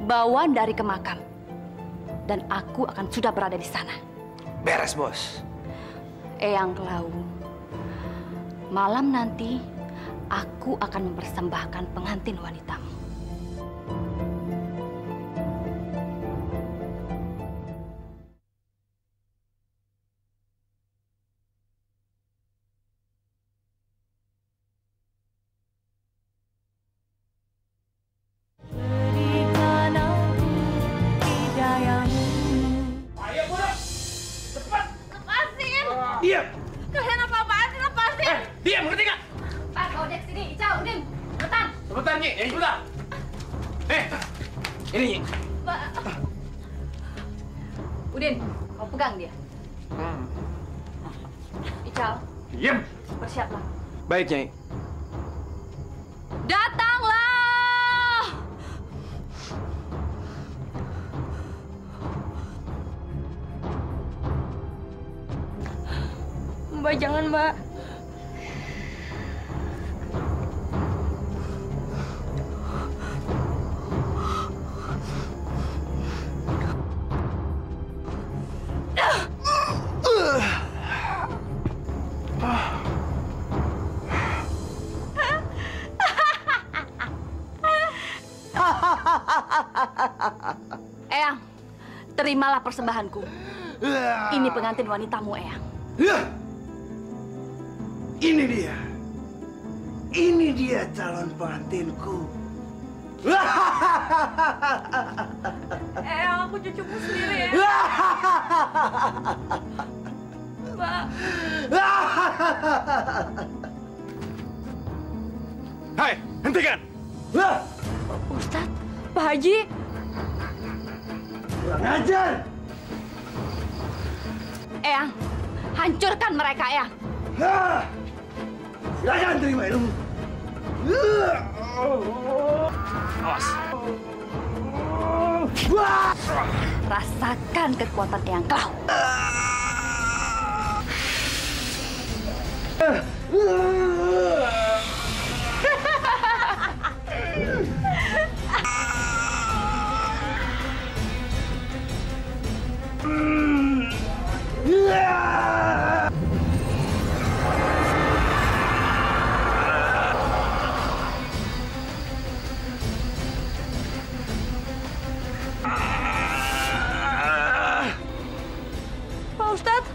bawa Dari ke makam. Dan aku akan sudah berada di sana. Beres, Bos. Eyang Klau, malam nanti aku akan mempersembahkan pengantin wanitamu. Ini. Mbak. Udin, kau pegang dia. Ical. Diam. Bersiaplah. Baik, Nyai. Datanglah! Mbak, jangan, Mbak. Eyang, terimalah persembahanku. Ini pengantin wanitamu, Eyang. Ini dia. Ini dia calon pengantinku. Eyang, aku cucumu sendiri ya. Mbak. Hai, hentikan! Ustadz, Pak Haji. Kurang ajar! Eyang, hancurkan mereka, Eyang. Silakan terima ilmu. Awas. Rasakan kekuatan Eyang Klau. Pak Ustadz,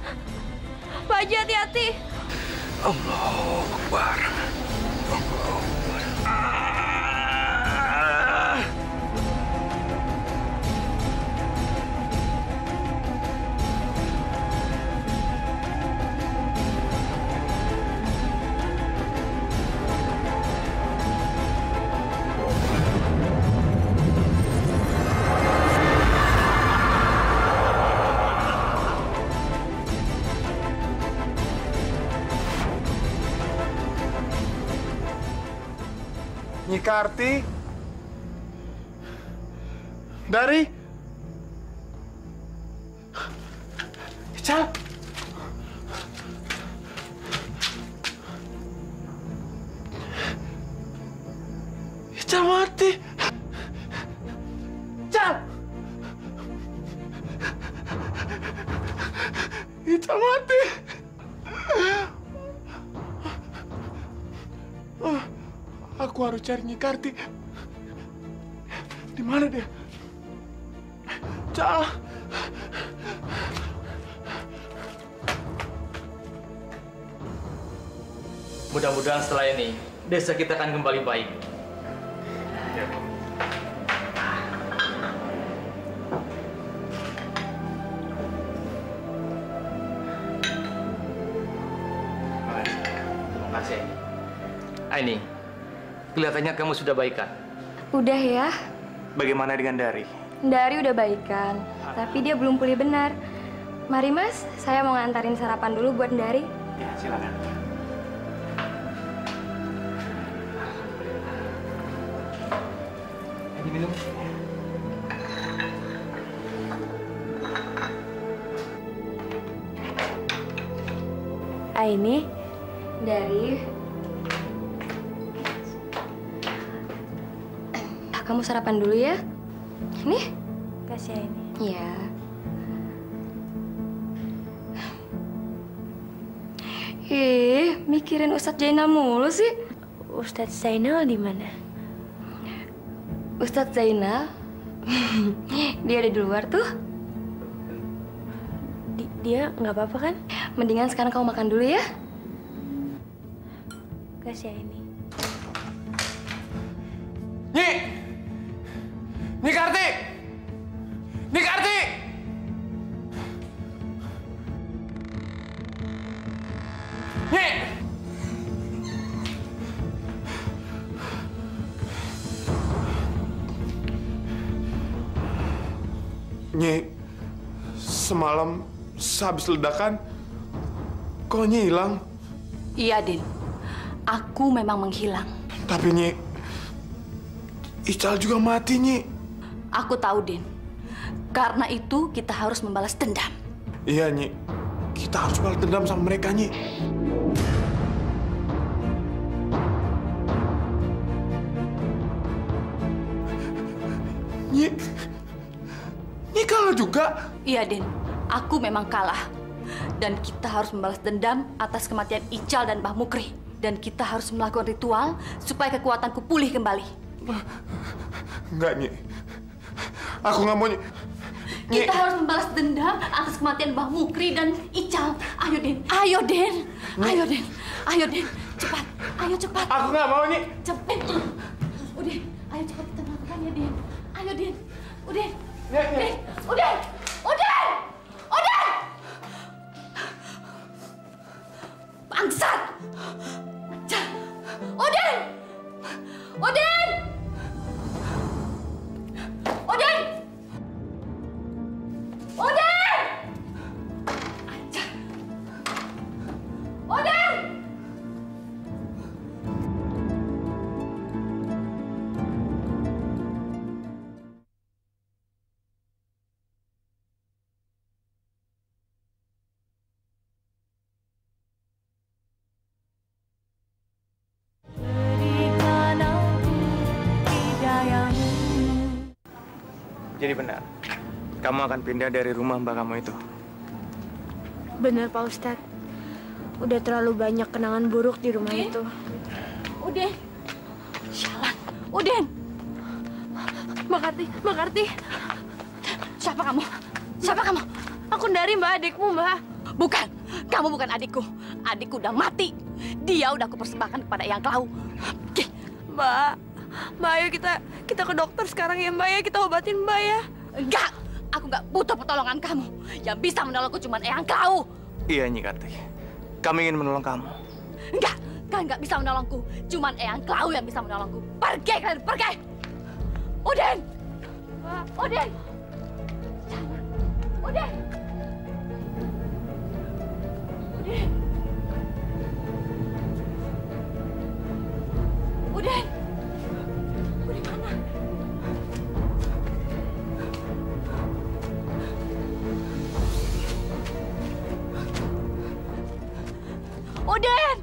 Pak Haji hati-hati. Allahu Akbar. Nyi Karti dari Ical. Ical mati. Ical. Ical mati. Aku harus cari Nyi Karti. Di mana dia? Cal. Mudah-mudahan setelah ini desa kita akan kembali baik. Terima kasih. Aini, kelihatannya kamu sudah baikan. Udah ya. Bagaimana dengan Dari? Dari udah baikan, tapi dia belum pulih benar. Mari Mas, saya mau ngantarin sarapan dulu buat Dari. Ya, silakan. Ini minum. Ini Dari. Kamu sarapan dulu ya. Nih. Kasih ini. Iya. Mikirin Ustadz Zainal mulu sih. Ustadz Zainal di mana? Ustadz Zainal? Dia ada di luar tuh. Dia nggak apa-apa kan? Mendingan sekarang kamu makan dulu ya. Kasih ini. Nyi! Nyi Karti! Nyi Karti! Nyi! Nyi, semalam sehabis ledakan, kok Nyi hilang? Iya, Din. Aku memang menghilang. Tapi Nyi, Ical juga mati, Nyi. Aku tahu, Din. Karena itu kita harus membalas dendam. Iya, Nyi. Kita harus balas dendam sama mereka, Nyi. Nyi kalah juga? Iya, Din. Aku memang kalah. Dan kita harus membalas dendam atas kematian Ical dan Mbah Mukri. Dan kita harus melakukan ritual supaya kekuatanku pulih kembali. Enggak, Nyi. Aku nggak mau, Nyi. Kita harus membalas dendam atas kematian Mbah Mukri dan Ical. Ayo, Din. Ayo, Din. Ayo, Din. Ayo, Din. Cepat. Ayo, cepat. Aku nggak mau, Nyi. Cepat. Udah. Ayo, cepat kita melakukannya, Din. Ayo, Din. Udah. Din. Udah. Udah. Udah. Bangsat. Udin! Udin! Udin! Udin! Udin! Jadi benar, kamu akan pindah dari rumah mbak kamu itu. Benar, Pak Ustadz. Udah terlalu banyak kenangan buruk di rumah itu. Udin! Sialan! Udin! Mbak Karti. Siapa kamu? Siapa kamu? Aku dari Mbak, adikmu, Mbak. Bukan, kamu bukan adikku. Adikku udah mati. Dia udah aku persembahkan kepada Eyang Klau. Mbak, ayo kita ke dokter sekarang ya, Mbak ya. Kita obatin Mbak ya. Enggak, aku nggak butuh pertolongan kamu. Yang bisa menolongku cuma Eyang Klau. Iya, Nyi Karti. Kami ingin menolong kamu. Enggak, kalian nggak bisa menolongku. Cuman Eyang Klau yang bisa menolongku. Pergi kalian, pergi! Udin! Udin! Udin! Udin! Udin! Udin mana? Udin!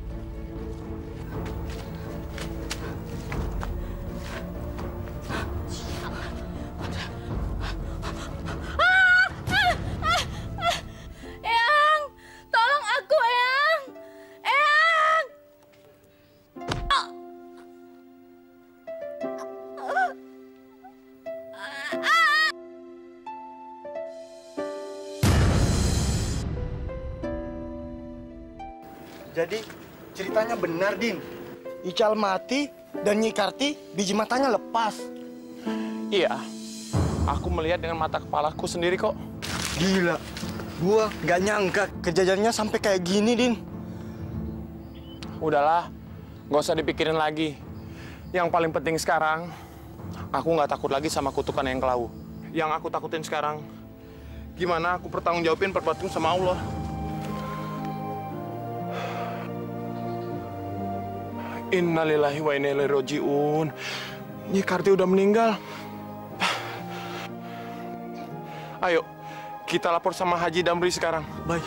Eyang! Tolong aku, Eyang! Eyang! Jadi ceritanya benar, Din. Ical mati dan Nyi Karti biji matanya lepas. Iya, aku melihat dengan mata kepalaku sendiri kok. Gila, gua nggak nyangka kejadiannya sampai kayak gini, Din. Udahlah, nggak usah dipikirin lagi. Yang paling penting sekarang, aku nggak takut lagi sama kutukan Eyang Klau. Yang aku takutin sekarang, gimana aku pertanggungjawabin perbuatanku sama Allah. Innalillahi wa inna ilaihi raji'un. Nyi Karti udah meninggal. Ayo, kita lapor sama Haji Damri sekarang. Baik.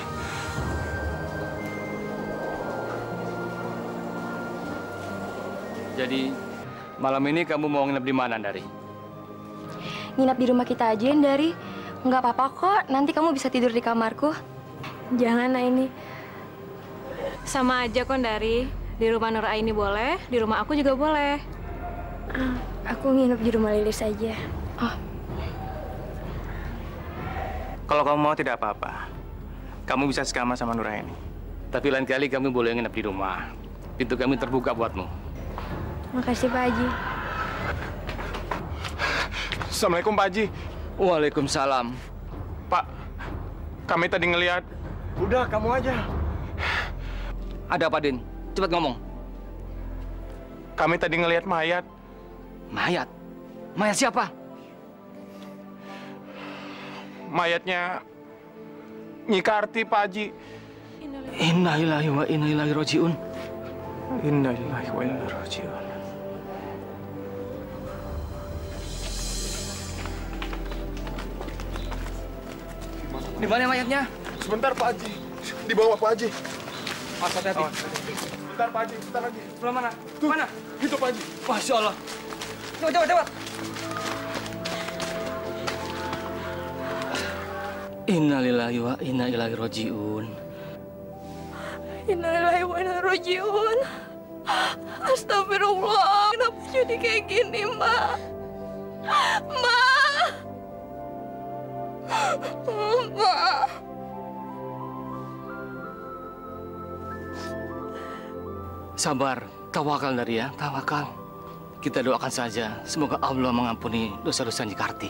Jadi, malam ini kamu mau nginep di mana, Dari? Nginap di rumah kita aja, Dari. Nggak apa-apa kok, nanti kamu bisa tidur di kamarku. Jangan, Aini. Sama aja kok, Dari. Di rumah Nur Aini boleh, di rumah aku juga boleh. Aku nginep di rumah Lilis aja. Kalau kamu mau tidak apa-apa. Kamu bisa sekamar sama Nur Aini. Tapi lain kali kamu boleh nginep di rumah. Pintu kami terbuka buatmu. Makasih, Pak Haji. Assalamualaikum, Pak Haji. Waalaikumsalam. Pak, kami tadi ngelihat. Udah, kamu aja. Ada apa, Din? Cepat ngomong. Kami tadi ngelihat mayat. Mayat? Mayat siapa? mayatnya Nyi Karti, Pak Haji. Innalillahi wa inna ilaihi raji'un. Innalillahi wa inna ilaihi raji'un. Di mana mayatnya? Sebentar, Pak Haji. Di bawah, Pak Haji. Mas, hati-hati. Sebentar, Pak Haji. Sebentar lagi. Sebelah mana? Tuh. Mana? Itu, Pak Haji. Masya Allah. Cepat. Innalillahi wa inna ilaihi raji'un. Innalillahi wa inna ilaihi raji'un. Astagfirullah, kenapa jadi kayak gini, Mbak? Mbak! Mbak! Sabar, tawakal Naria, tawakal. Kita doakan saja, semoga Allah mengampuni dosa-dosa Nyi Karti.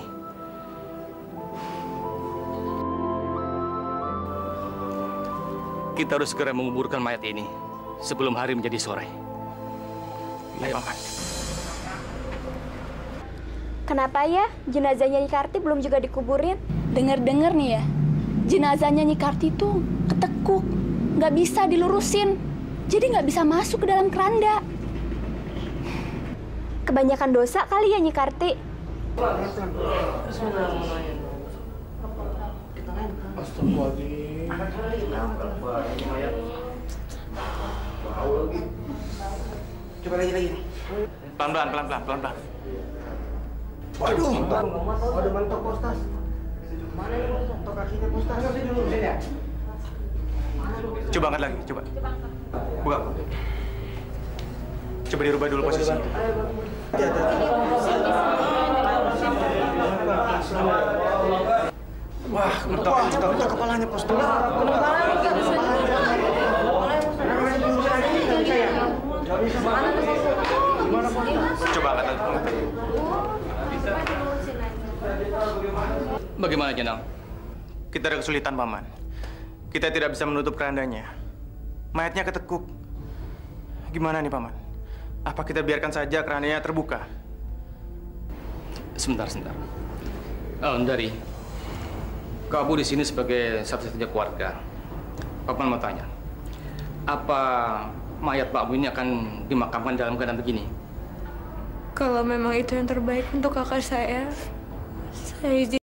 Kita harus segera menguburkan mayat ini sebelum hari menjadi sore. Ayo, Paman. Kenapa ya jenazahnya Nyi Karti belum juga dikuburin? Dengar-dengar nih ya, jenazahnya Nyi Karti tuh ketekuk, nggak bisa dilurusin, jadi nggak bisa masuk ke dalam keranda. Kebanyakan dosa kali ya Nyi Karti. Coba lagi. Pelan-pelan. Waduh, waduh mantok postas. Mana ini mantok kakinya postas? Coba angkat lagi, coba. Buka. Coba dirubah dulu posisinya. Wah, mentok kepalanya postas. Coba angkat lagi. Bagaimana, Jenang? Kita ada kesulitan, Paman. Kita tidak bisa menutup kerandanya. Mayatnya ketekuk. Gimana nih, Paman? Apa kita biarkan saja kerandanya terbuka? Sebentar. Dari, kamu di sini sebagai satu-satunya keluarga. Paman mau tanya, apa mayat Pak Bu ini akan dimakamkan dalam keadaan begini? Kalau memang itu yang terbaik untuk kakak saya izin.